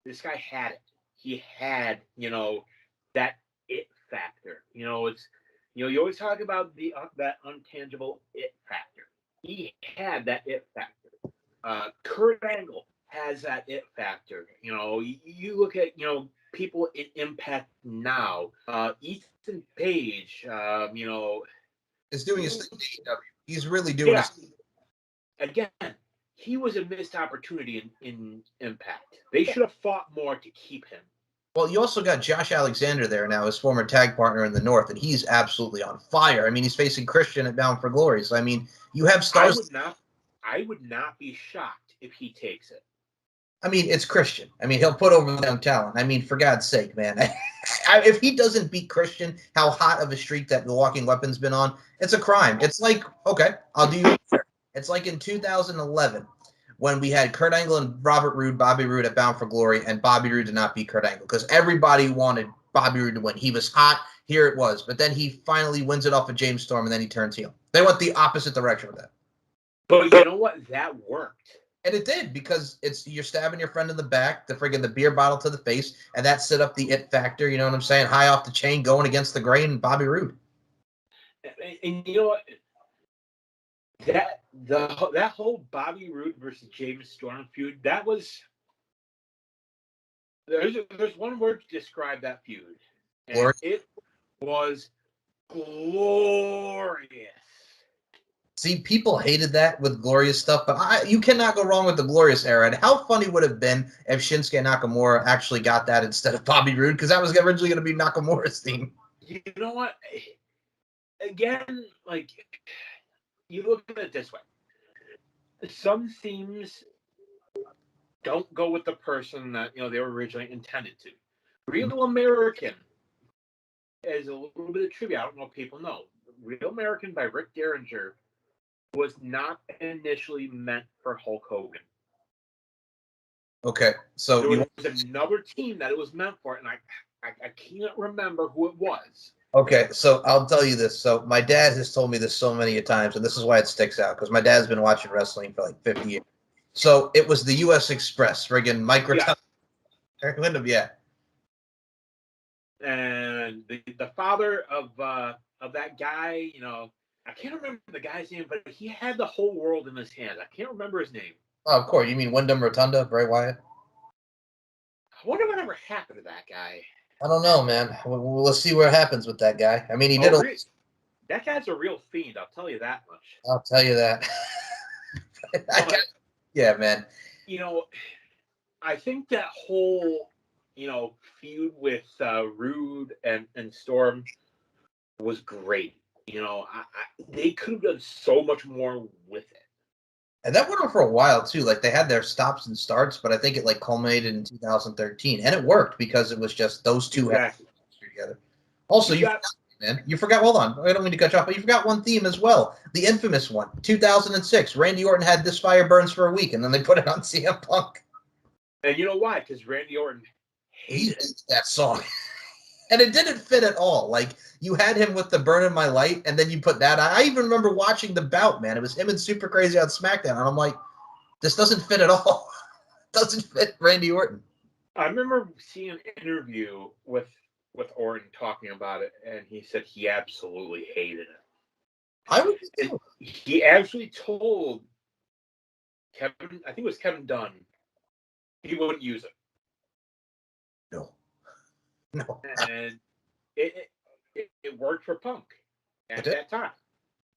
this guy had it. He had, that it factor. You always talk about that untangible it factor. He had that it factor. Kurt Angle has that it factor. You look at, people in Impact now. Ethan Page, is doing his thing in AEW. He's really doing his thing. Again, he was a missed opportunity in Impact. They should have fought more to keep him. Well, you also got Josh Alexander there now, his former tag partner in the North, and he's absolutely on fire. I mean, he's facing Christian at Bound for Glory. So, I mean, you have stars. I would not be shocked if he takes it. I mean, it's Christian. I mean, he'll put over young talent. I mean, for God's sake, man. If he doesn't beat Christian, how hot of a streak that the Walking Weapon's been on, it's a crime. It's like, okay, I'll do you. It's like in 2011 when we had Kurt Angle and Bobby Roode at Bound for Glory, and Bobby Roode did not beat Kurt Angle because everybody wanted Bobby Roode to win. He was hot. Here it was. But then he finally wins it off of James Storm, and then he turns heel. They went the opposite direction with that. But you know what? That worked. And it did, because you're stabbing your friend in the back, the beer bottle to the face, and that set up the it factor, you know what I'm saying? High off the chain, going against the grain, Bobby Roode. And you know what? That whole Bobby Roode versus James Storm feud, that was there's one word to describe that feud. And it was glorious. See, people hated that with glorious stuff, but you cannot go wrong with the glorious era. And how funny would it have been if Shinsuke Nakamura actually got that instead of Bobby Roode, because that was originally going to be Nakamura's theme. You know what? Again, like, you look at it this way. Some themes don't go with the person that, they were originally intended to. Real American, as a little bit of trivia, I don't know if people know, Real American by Rick Derringer was not initially meant for Hulk Hogan. Okay, so there was another team that it was meant for, and I can't remember who it was. Okay, so I'll tell you this. So my dad has told me this so many times, and this is why it sticks out, because my dad's been watching wrestling for like 50 years. So it was the U.S. Express, friggin' micro. Yeah. And the father of that guy, I can't remember the guy's name, but he had the whole world in his hands. I can't remember his name. Oh, of course. You mean Wyndham Rotunda, Bray Wyatt? I wonder whatever happened to that guy. I don't know, man. Let's see what happens with that guy. I mean, that guy's a real fiend, I'll tell you that much. I'll tell you that. Yeah, man. I think that whole, feud with Rude and Storm was great. They could have done so much more with it. And that went on for a while too. Like, they had their stops and starts, but I think it culminated in 2013, and it worked because it was just those two together. Also, you forgot. Hold on, I don't mean to cut you off, but you forgot one theme as well, the infamous one, 2006. Randy Orton had "This Fire Burns" for a week, and then they put it on CM Punk. And you know why? Because Randy Orton hated that song. And it didn't fit at all. Like, you had him with the "Burning My Light," and then you put that on. I even remember watching the bout, man. It was him and Super Crazy on SmackDown, and I'm like, This doesn't fit at all. Doesn't fit Randy Orton. I remember seeing an interview with Orton talking about it, and he said he absolutely hated it. I would And too. he actually told Kevin, I think it was Kevin Dunn, he wouldn't use it. No. No. And it worked for Punk at that time.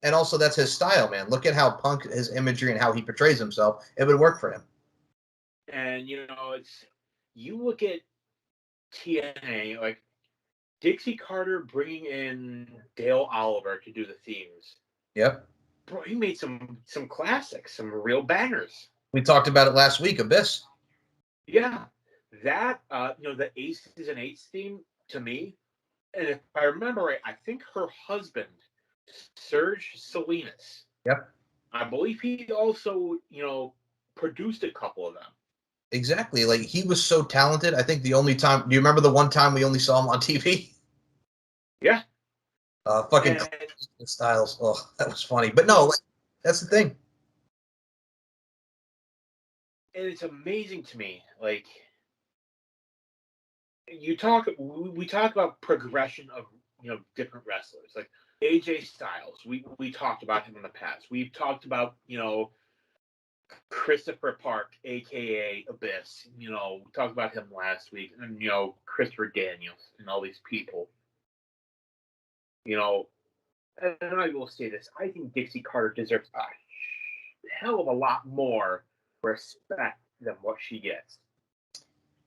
And also, that's his style, man. Look at how Punk, his imagery, and how he portrays himself. It would work for him. And, you look at TNA, like Dixie Carter bringing in Dale Oliver to do the themes. Yep. Bro, he made some classics, some real bangers. We talked about it last week, Abyss. Yeah. That, the Aces and Eights theme, to me, and if I remember right, I think her husband, Serge Salinas. Yep. I believe he also, produced a couple of them. Exactly. Like, he was so talented. I think the only time, do you remember the one time we only saw him on TV? Yeah. Fucking Styles. Oh, that was funny. But no, like, that's the thing. And it's amazing to me, like, we talk about progression of different wrestlers, like AJ Styles. We talked about him in the past. We've talked about Christopher Park, aka Abyss. We talked about him last week, and Christopher Daniels and all these people. And I will say this: I think Dixie Carter deserves a hell of a lot more respect than what she gets.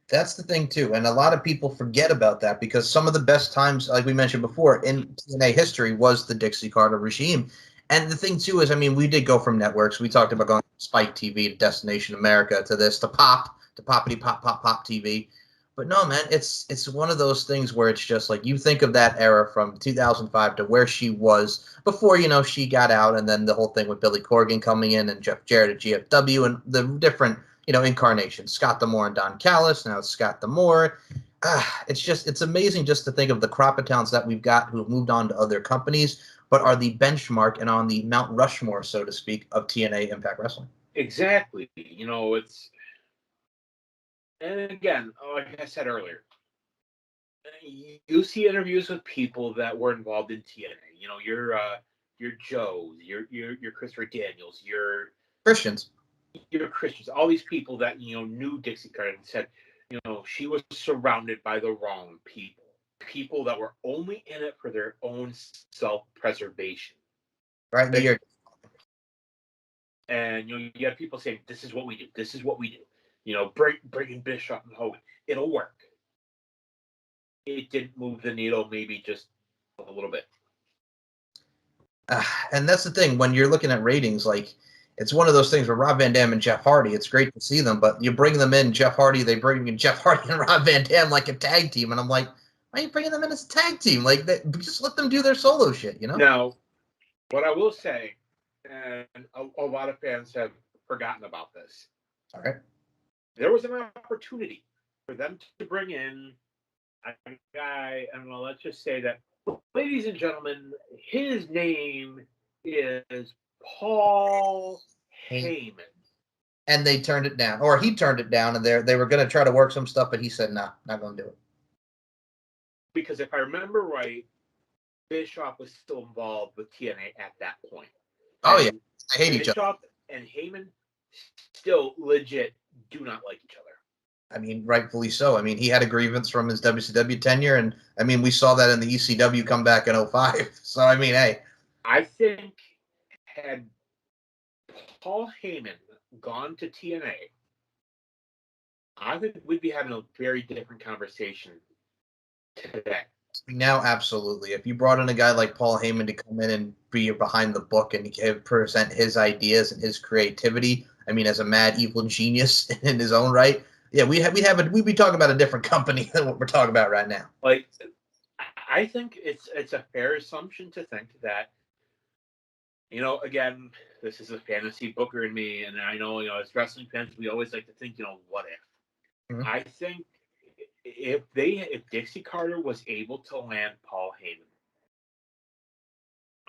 That's the thing, too. And a lot of people forget about that because some of the best times, like we mentioned before, in TNA history was the Dixie Carter regime. And the thing, too, is, I mean, we did go from networks. We talked about going from Spike TV to Destination America to this, to Pop, to Poppity Pop Pop Pop TV. But no, man, it's one of those things where it's just like you think of that era from 2005 to where she was before, she got out, and then the whole thing with Billy Corgan coming in and Jeff Jarrett at GFW and the different incarnations. Scott D'Amore and Don Callis. Now it's Scott D'Amore. It's amazing just to think of the crop of talents that we've got who have moved on to other companies, but are the benchmark and on the Mount Rushmore, so to speak, of TNA Impact Wrestling. Exactly. And again, like I said earlier, you see interviews with people that were involved in TNA. Your Joes, your Christopher Daniels, your Christians. Christians, all these people that knew Dixie Carter and said, she was surrounded by the wrong people that were only in it for their own self-preservation. Right. And you have people saying, "This is what we do. This is what we do." Bringing Bischoff and Hogan, it'll work. It didn't move the needle, maybe just a little bit. And that's the thing when you're looking at ratings, like. It's one of those things where Rob Van Dam and Jeff Hardy, it's great to see them, but you bring them in, Jeff Hardy, they bring in Jeff Hardy and Rob Van Dam like a tag team, and I'm like, why are you bringing them in as a tag team? Like, just let them do their solo shit, Now, what I will say, and a lot of fans have forgotten about this. All right. There was an opportunity for them to bring in a guy, and let's just say that, ladies and gentlemen, his name is Paul Heyman. And they turned it down, or he turned it down, and they were going to try to work some stuff, but he said, no, not going to do it. Because if I remember right, Bischoff was still involved with TNA at that point. Oh, yeah. I hate each other. Bischoff and Heyman still legit do not like each other. I mean, rightfully so. I mean, he had a grievance from his WCW tenure, and, I mean, we saw that in the ECW comeback in 2005. So, I mean, hey. I think had Paul Heyman gone to TNA, I think we'd be having a very different conversation today. Now, absolutely. If you brought in a guy like Paul Heyman to come in and be behind the book and present his ideas and his creativity, I mean, as a mad evil genius in his own right, yeah, we'd be talking about a different company than what we're talking about right now. Like, I think it's a fair assumption to think that, again, this is a fantasy booker in me, and I know, as wrestling fans, we always like to think, what if? Mm-hmm. I think if Dixie Carter was able to land Paul Heyman,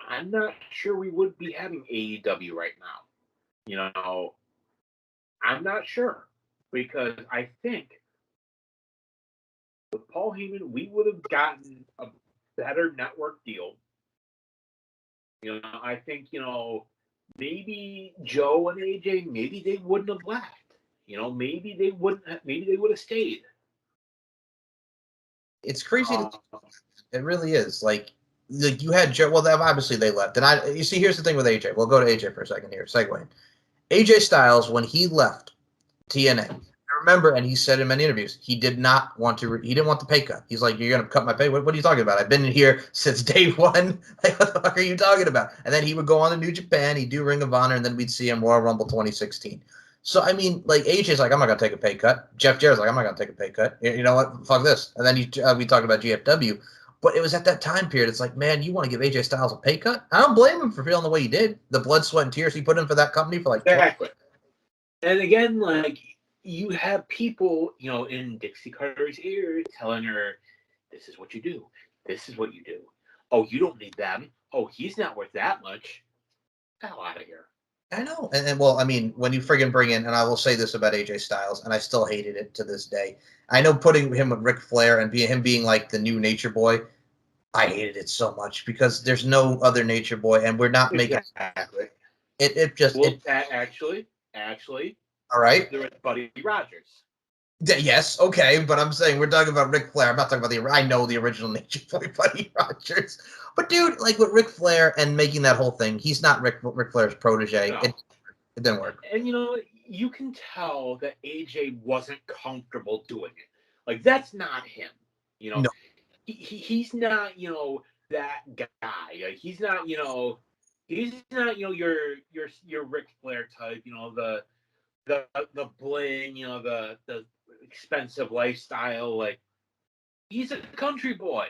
I'm not sure we would be having AEW right now. I'm not sure, because I think with Paul Heyman, we would have gotten a better network deal. I think, maybe Joe and AJ, maybe they wouldn't have left. Maybe they wouldn't. Maybe they would have stayed. It's crazy. It really is. Like you had Joe. Well, obviously they left, and you see, here's the thing with AJ. We'll go to AJ for a second here. Segue. AJ Styles, when he left TNA, I remember, and he said in many interviews, he didn't want the pay cut. He's like, "You're gonna cut my pay? What are you talking about? I've been in here since day one. Like, what the fuck are you talking about?" And then he would go on to New Japan. He'd do Ring of Honor, and then we'd see him Royal Rumble 2016. So I mean, like AJ's like, "I'm not gonna take a pay cut." Jeff Jarrett's like, "I'm not gonna take a pay cut." You know what? Fuck this. And then we talked about GFW. But it was at that time period. It's like, man, you want to give AJ Styles a pay cut? I don't blame him for feeling the way he did. The blood, sweat, and tears he put in for that company for like exactly. And again, like, you have people, in Dixie Carter's ear telling her, "This is what you do. This is what you do. Oh, you don't need them. Oh, he's not worth that much. Get out of here." I know. And well, I mean, when you friggin' bring in, and I will say this about AJ Styles, and I still hated it to this day. I know putting him with Ric Flair and him being like the new Nature Boy, I hated it so much because there's no other Nature Boy, and we're not making Actually, all right. there was Buddy Rogers. Yes, okay, but I'm saying we're talking about Ric Flair. I'm not talking about I know the original Nature Boy, Buddy Rogers. But dude, like with Ric Flair and making that whole thing, he's not Ric Flair's protege. No. It didn't work. And you can tell that AJ wasn't comfortable doing it. Like, that's not him. No. He's not, that guy. Like, he's not, your Ric Flair type. The bling. The expensive lifestyle. Like, he's a country boy.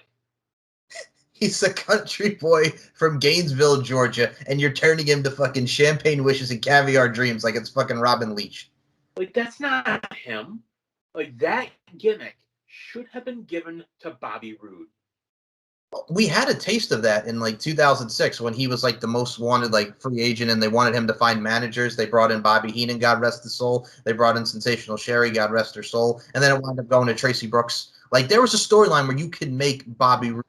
He's a country boy from Gainesville, Georgia, and you're turning him to fucking champagne wishes and caviar dreams like it's fucking Robin Leach. Like, that's not him. Like, that gimmick should have been given to Bobby Roode. We had a taste of that in like 2006 when he was like the most wanted like free agent, and they wanted him to find managers. They brought in Bobby Heenan, God rest his soul. They brought in Sensational Sherry, God rest her soul, and then it wound up going to Tracy Brooks. Like, there was a storyline where you could make Bobby Roode,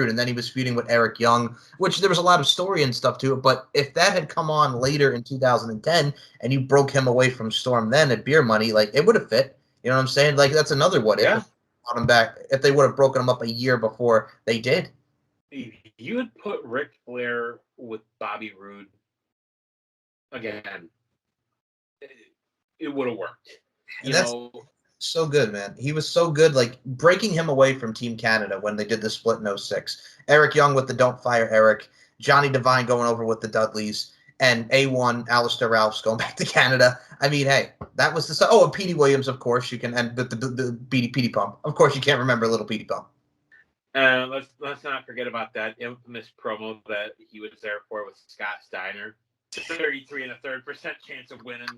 and then he was feuding with Eric Young, which there was a lot of story and stuff to it. But if that had come on later in 2010 and you broke him away from Storm then at Beer Money, like, it would have fit. You know what I'm saying? Like, that's another what yeah. if brought him back if they would have broken him up a year before they did. If you had put Ric Flair with Bobby Roode again, it would have worked. So good, man. He was so good, like breaking him away from Team Canada when they did the split in 06. Eric Young with the Don't Fire Eric, Johnny Devine going over with the Dudleys, and A1 Alistair Ralphs going back to Canada. I mean, hey, that was the stuff. Oh, and Petey Williams, of course, you can, and the Petey Pump. Of course, you can't remember little Petey Pump. Let's not forget about that infamous promo that he was there for with Scott Steiner. 33.33% chance of winning.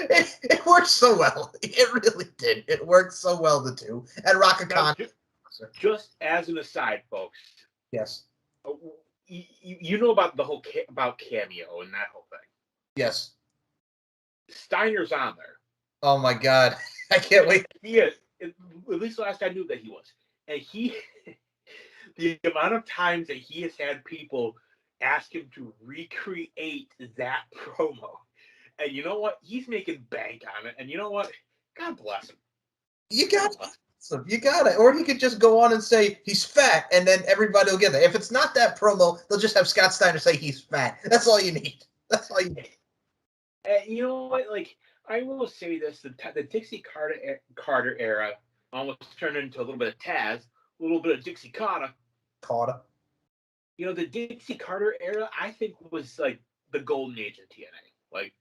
It worked so well. It really did. It worked so well, the two. And Rakakon. Just as an aside, folks. Yes. You know about the whole about Cameo and that whole thing. Yes. Steiner's on there. Oh my God. I can't wait. He is. At least last I knew that he was. And the amount of times that he has had people ask him to recreate that promo. And you know what? He's making bank on it. And you know what? God bless him. You got it. Or he could just go on and say he's fat, and then everybody will get that. If it's not that promo, they'll just have Scott Steiner say he's fat. That's all you need. That's all you need. And you know what? Like, I will say this: the Dixie Carter era almost turned into a little bit of Taz, a little bit of Dixie Carter. The Dixie Carter era, I think, was like the golden age of TNA. Like,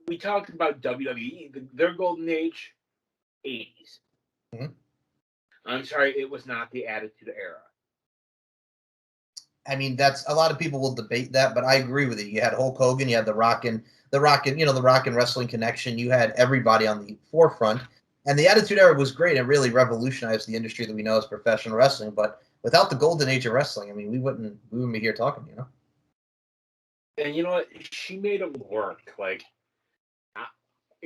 we talked about WWE, their golden age, 80s. Mm-hmm. I'm sorry, it was not the Attitude Era. I mean, that's a lot of people will debate that, but I agree with it. You had Hulk Hogan, you had the Rockin' Wrestling Connection. You had everybody on the forefront, and the Attitude Era was great. It really revolutionized the industry that we know as professional wrestling. But without the golden age of wrestling, I mean, we wouldn't be here talking. And you know what? She made them work. Like,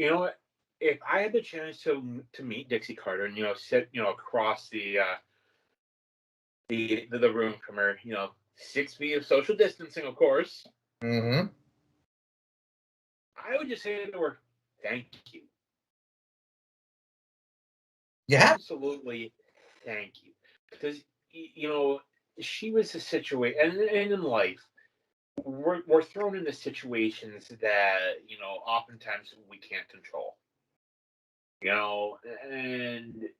you know what? If I had the chance to meet Dixie Carter and sit across the room from her, 6 feet of social distancing, of course, Mm-hmm. I would just say to her, "Thank you, Yeah. absolutely, thank you," because she was a situation, and in life, we're thrown into situations that oftentimes we can't control, and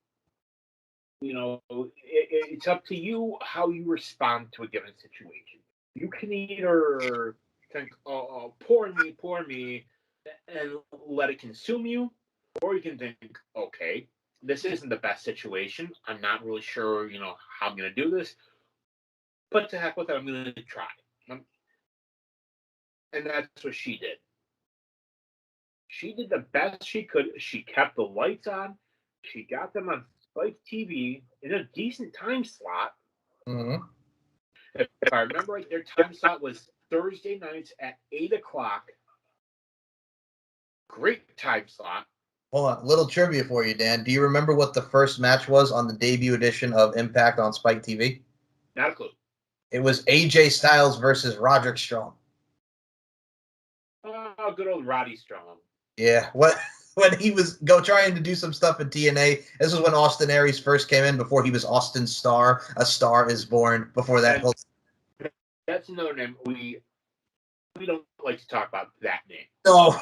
it's up to you how you respond to a given situation. You can either think, "Oh, poor me," and let it consume you, or you can think, "Okay, this isn't the best situation. I'm not really sure, how I'm going to do this, but to heck with it, I'm going to try." And that's what she did. She did the best she could. She kept the lights on. She got them on Spike TV in a decent time slot. Mm-hmm. If I remember right, their time slot was Thursday nights at 8 o'clock. Great time slot. Hold on, little trivia for you, Dan. Do you remember what the first match was on the debut edition of Impact on Spike TV? Not a clue. It was AJ Styles versus Roderick Strong. Oh, good old Roddy Strong. Yeah, when he was trying to do some stuff in TNA. This was when Austin Aries first came in, before he was Austin Starr. A Star is Born. Before that, that's another name we don't like to talk about that name. No,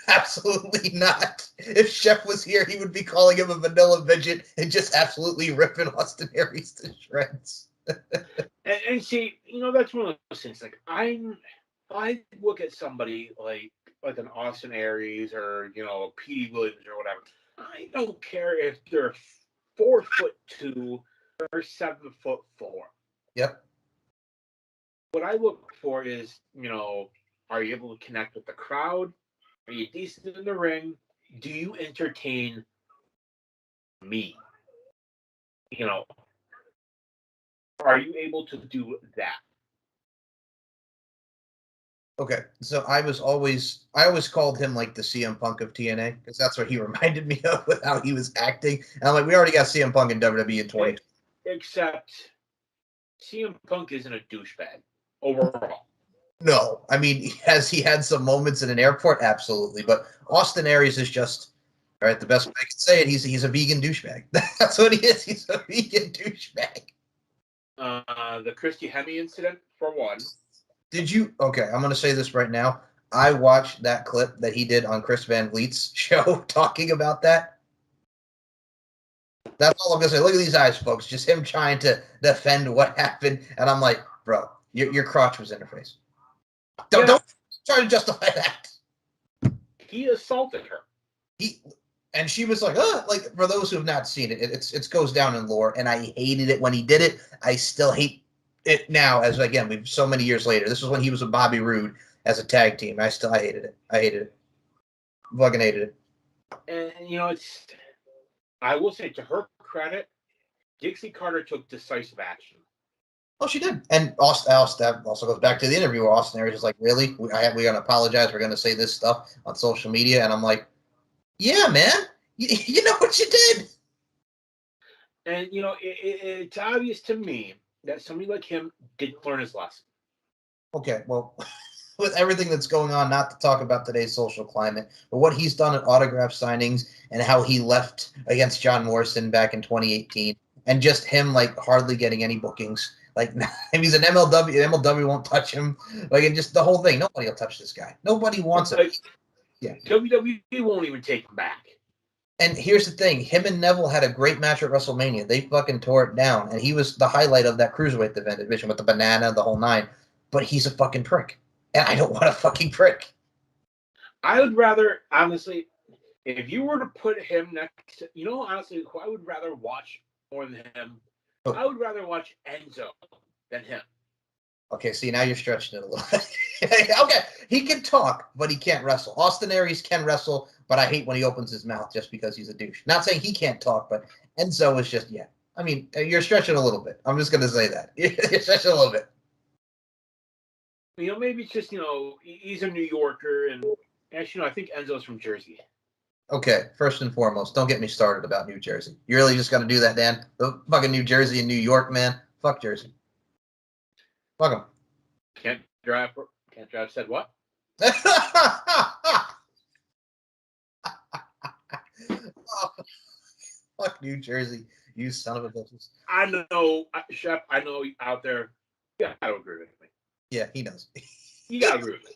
absolutely not. If Chef was here, he would be calling him a vanilla midget and just absolutely ripping Austin Aries to shreds. and see, that's one of those things. Like I look at somebody like an Austin Aries or Petey Williams or whatever. I don't care if they're 4'2" or 7'4". Yep. What I look for is, are you able to connect with the crowd? Are you decent in the ring? Do you entertain me? Are you able to do that? Okay, so I always called him like the CM Punk of TNA, because that's what he reminded me of with how he was acting. And I'm like, we already got CM Punk in WWE in 20. Except CM Punk isn't a douchebag overall. No, I mean, has he had some moments in an airport? Absolutely, but Austin Aries is just, all right, the best way I can say it. He's a vegan douchebag. That's what he is. He's a vegan douchebag. The Christy Hemme incident, for one. Did you? Okay, I'm going to say this right now. I watched that clip that he did on Chris Van Vliet's show talking about that. That's all I'm going to say. Look at these eyes, folks. Just him trying to defend what happened. And I'm like, bro, your crotch was in her face. Don't try to justify that. He assaulted her. And she was like, like, for those who have not seen it, it goes down in lore, and I hated it when he did it. I still hate it now, as again, we've so many years later. This was when he was with Bobby Roode as a tag team. I hated it. I hated it. Fucking hated it. And I will say, to her credit, Dixie Carter took decisive action. Oh, she did. And that also goes back to the interview where Austin Aries was like, really? We're going to apologize. We're going to say this stuff on social media. And I'm like, yeah, man. You know what you did. And, it's obvious to me that somebody like him didn't learn his lesson. Okay, well, with everything that's going on, not to talk about today's social climate, but what he's done at autograph signings and how he left against John Morrison back in 2018, and just him, like, hardly getting any bookings. Like, he's an MLW. MLW won't touch him. Like, and just the whole thing. Nobody will touch this guy. Nobody wants him. Yeah. WWE won't even take him back. And here's the thing. Him and Neville had a great match at WrestleMania. They fucking tore it down. And he was the highlight of that Cruiserweight division with the banana, the whole nine. But he's a fucking prick. And I don't want a fucking prick. I would rather, honestly, if you were to put him next to, honestly, who I would rather watch more than him, I would rather watch Enzo than him. Okay, see, now you're stretching it a little bit. Okay, he can talk, but he can't wrestle. Austin Aries can wrestle, but I hate when he opens his mouth just because he's a douche. Not saying he can't talk, but Enzo is just, yeah. I mean, you're stretching a little bit. I'm just going to say that. You're stretching a little bit. Maybe it's just, he's a New Yorker, and actually, I think Enzo's from Jersey. Okay, first and foremost, don't get me started about New Jersey. You really just got to do that, Dan? The fucking New Jersey and New York, man. Fuck Jersey. Fuck them. Can't drive. Said what? Fuck New Jersey, you son of a bitches. I know, Chef. I know out there. You gotta agree with me. Yeah, he knows. You gotta agree with me.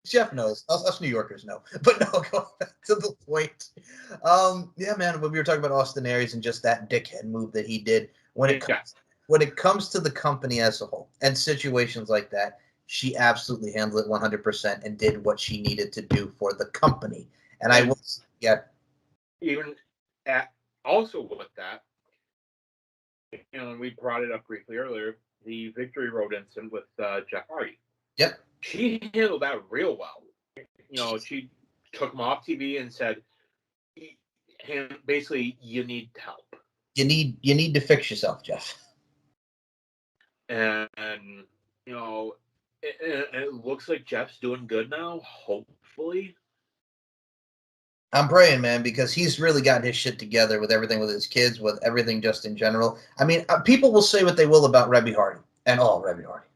Chef knows. Us New Yorkers know. But no, go back to the point. Yeah, man, when we were talking about Austin Aries and just that dickhead move that he did, when it comes to the company as a whole and situations like that, she absolutely handled it 100% and did what she needed to do for the company. And I was, yeah. Even also with that, and we brought it up briefly earlier, the Victory Road incident with Jeff Hardy. Yep. She handled that real well. She took him off TV and said, basically, you need help. You need to fix yourself, Jeff. And it looks like Jeff's doing good now, hopefully. I'm praying, man, because he's really gotten his shit together with everything with his kids, with everything just in general. I mean, people will say what they will about Rebby Hardy and all Rebby Hardy.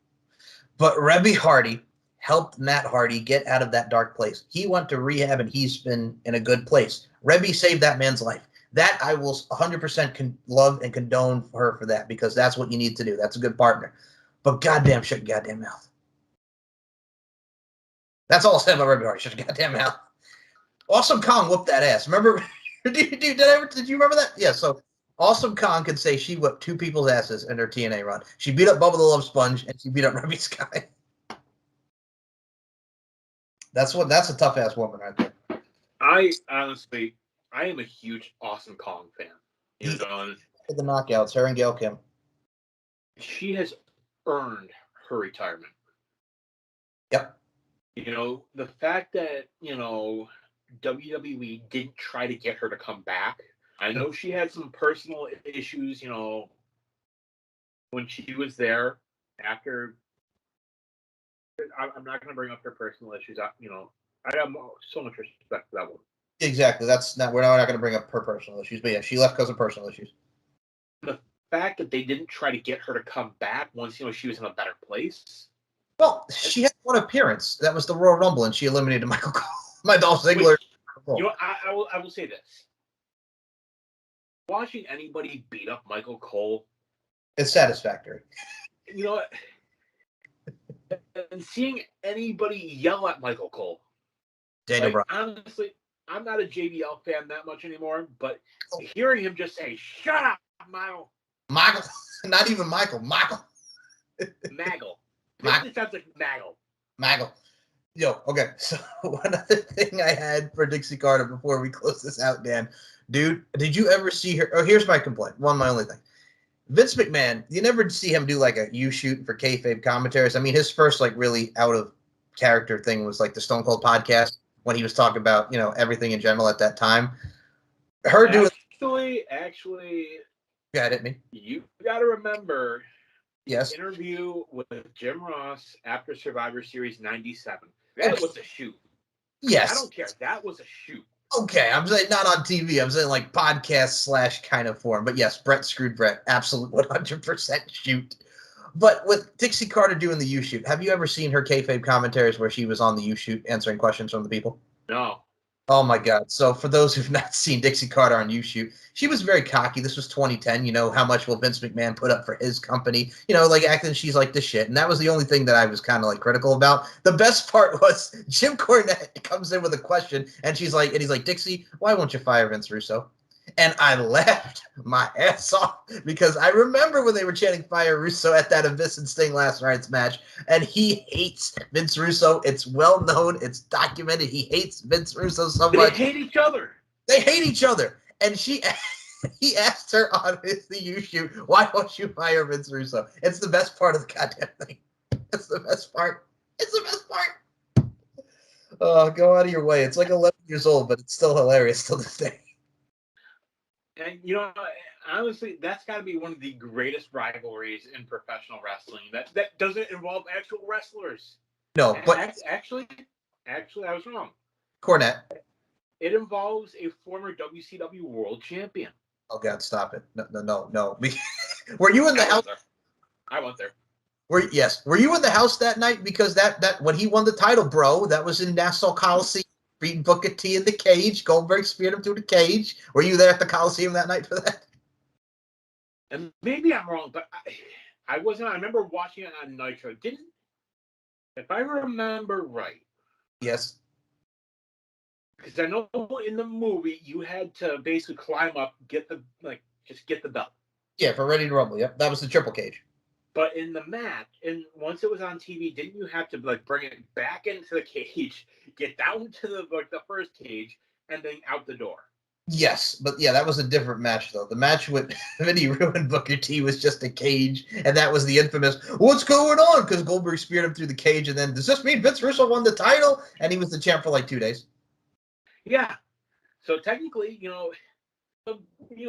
But Rebby Hardy helped Matt Hardy get out of that dark place. He went to rehab and he's been in a good place. Rebby saved that man's life. That I will 100% love and condone her for that, because that's what you need to do. That's a good partner. But goddamn, shut your goddamn mouth. That's all I'll say about Rebby Hardy. Shut your goddamn mouth. Awesome Kong whooped that ass. Remember? Did you remember that? Yeah, so Awesome Kong could say she whipped two people's asses in her TNA run. She beat up Bubba the Love Sponge and she beat up Rebby Sky. That's a tough ass woman right there. I am a huge Awesome Kong fan. The knockouts, her and Gail Kim. She has earned her retirement. Yep. The fact that, WWE didn't try to get her to come back. I know she had some personal issues, when she was there after. I'm not going to bring up her personal issues. I have so much respect for that one. Exactly. We're not going to bring up her personal issues, but yeah, she left because of personal issues. The fact that they didn't try to get her to come back once, she was in a better place. Well, she had one appearance. That was the Royal Rumble, and she eliminated Michael Cole. My Dolph Ziggler. I will say this. Watching anybody beat up Michael Cole, it's satisfactory. And seeing anybody yell at Michael Cole. Daniel Bryan. Honestly, I'm not a JBL fan that much anymore, but hearing him just say, "Shut up, Michael." Michael. Not even Michael. Michael. Maggle. It sounds like Maggle. Maggle. Yo, okay. So one other thing I had for Dixie Carter before we close this out, Dan. Dude, did you ever see her? Oh, here's my complaint. My only thing. Vince McMahon, you never see him do like a U-shoot for kayfabe commentaries. I mean, his first like really out of character thing was like the Stone Cold podcast when he was talking about, everything in general at that time. Actually, yeah, hit me. You got to remember. Yes. Interview with Jim Ross after Survivor Series 97. That was a shoot. Yes. I don't care. That was a shoot. Okay, I'm saying not on TV. I'm saying like podcast / kind of form. But yes, Brett screwed Brett. Absolute 100% shoot. But with Dixie Carter doing the U-shoot, have you ever seen her kayfabe commentaries where she was on the U-shoot answering questions from the people? No. Oh my God. So for those who've not seen Dixie Carter on U-shoot, she was very cocky. This was 2010. How much will Vince McMahon put up for his company? Like acting she's like the shit. And that was the only thing that I was kind of like critical about. The best part was Jim Cornette comes in with a question and he's like, Dixie, why won't you fire Vince Russo? And I laughed my ass off because I remember when they were chanting fire Russo at that Abyss and Sting last night's match, and he hates Vince Russo. It's well known. It's documented. He hates Vince Russo so much. They hate each other. They hate each other. And he asked her on the U-shoot, why won't you fire Vince Russo? It's the best part of the goddamn thing. It's the best part. It's the best part. Oh, go out of your way. It's like 11 years old, but it's still hilarious till this day. And, honestly, that's got to be one of the greatest rivalries in professional wrestling. That doesn't involve actual wrestlers. No, but actually, I was wrong. Cornette. It involves a former WCW World Champion. Oh God, stop it! No. Were you in the house? I went there. Were you in the house that night? Because that when he won the title, bro, that was in Nassau Coliseum, beating Booker T in the cage. Goldberg speared him through the cage. Were you there at the Coliseum that night for that? And maybe I'm wrong, but I wasn't. I remember watching it on Nitro. If I remember right? Yes. Because I know in the movie you had to basically climb up, get the belt. Yeah, for Ready to Rumble. Yep, that was the triple cage. But in the match, and once it was on TV, didn't you have to bring it back into the cage, get down to the first cage, and then out the door? Yes, but yeah, that was a different match though. The match with Vinny Rue and Booker T was just a cage, and that was the infamous "What's going on?" because Goldberg speared him through the cage, and then does this mean Vince Russo won the title? And he was the champ for like 2 days. Yeah. So technically,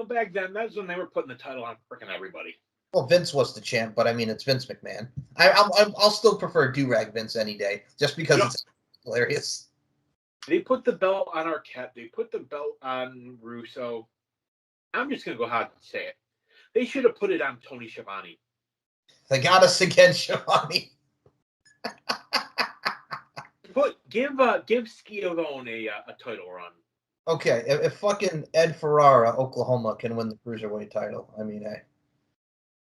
back then that's when they were putting the title on freaking everybody. Well, Vince was the champ, but I mean it's Vince McMahon. I'll still prefer Do-Rag Vince any day, just because it's hilarious. They put the belt on Arquette. They put the belt on Russo. I'm just going to go ahead and say it. They should have put it on Tony Schiavone. They got us against Schiavone. Give Schiavone a title run. Okay, if fucking Ed Ferrara, Oklahoma, can win the Cruiserweight title, I mean, hey.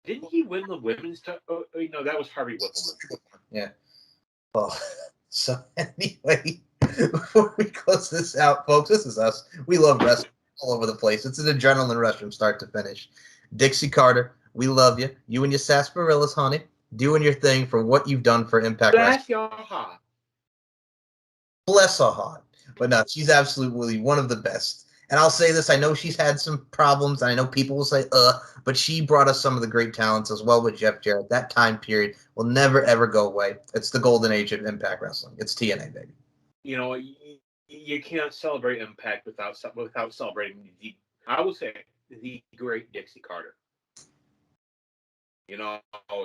Didn't he win the women's title? Oh, no, that was Harvey Whippleman. Yeah. Well, so anyway, before we close this out, folks, this is us. We love wrestling all over the place. It's an adrenaline rush from start to finish. Dixie Carter, we love you. You and your sarsaparillas, honey, doing your thing for what you've done for Impact Wrestling. Bless your heart. Bless her heart. But no, she's absolutely one of the best. And I'll say this, I know she's had some problems, and I know people will say, but she brought us some of the great talents as well with Jeff Jarrett. That time period will never, ever go away. It's the golden age of Impact Wrestling. It's TNA, baby. You can't celebrate Impact without celebrating I will say, the great Dixie Carter.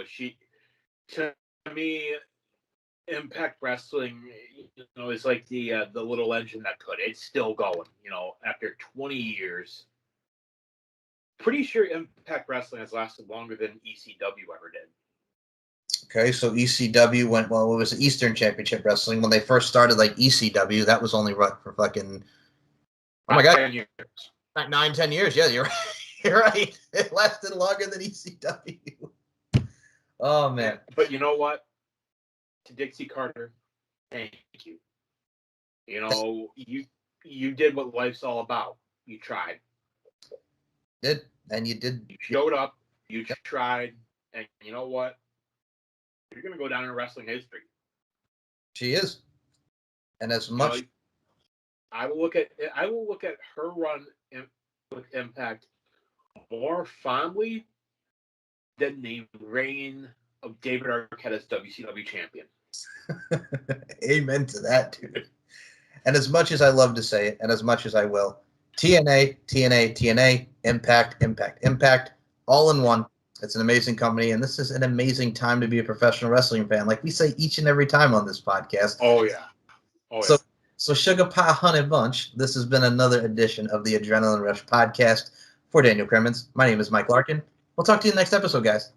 She, to me, Impact Wrestling, is like the little engine that could. It's still going, after 20 years. Pretty sure Impact Wrestling has lasted longer than ECW ever did. Okay, so ECW went, it was Eastern Championship Wrestling. When they first started, like ECW, that was only for fucking, oh my God, 10 years. 9-10 years. Yeah, you're right. You're right. It lasted longer than ECW. Oh, man. But you know what? To Dixie Carter, thank you. You did what life's all about. You tried. Did, and you did. You showed up. You tried, and you know what? You're gonna go down in wrestling history. She is, and as much. I will look at her run with Impact more fondly than the reign of David Arquette as WCW champion. Amen to that, dude. And as much as I love to say it, and as much as I will, TNA, Impact, all in one. It's an amazing company, and this is an amazing time to be a professional wrestling fan. Like we say each and every time on this podcast. Oh, yeah. So Sugar Pie Honey Bunch, this has been another edition of the Adrenaline Rush podcast. For Daniel Crimmins, my name is Mike Larkin. We'll talk to you in the next episode, guys.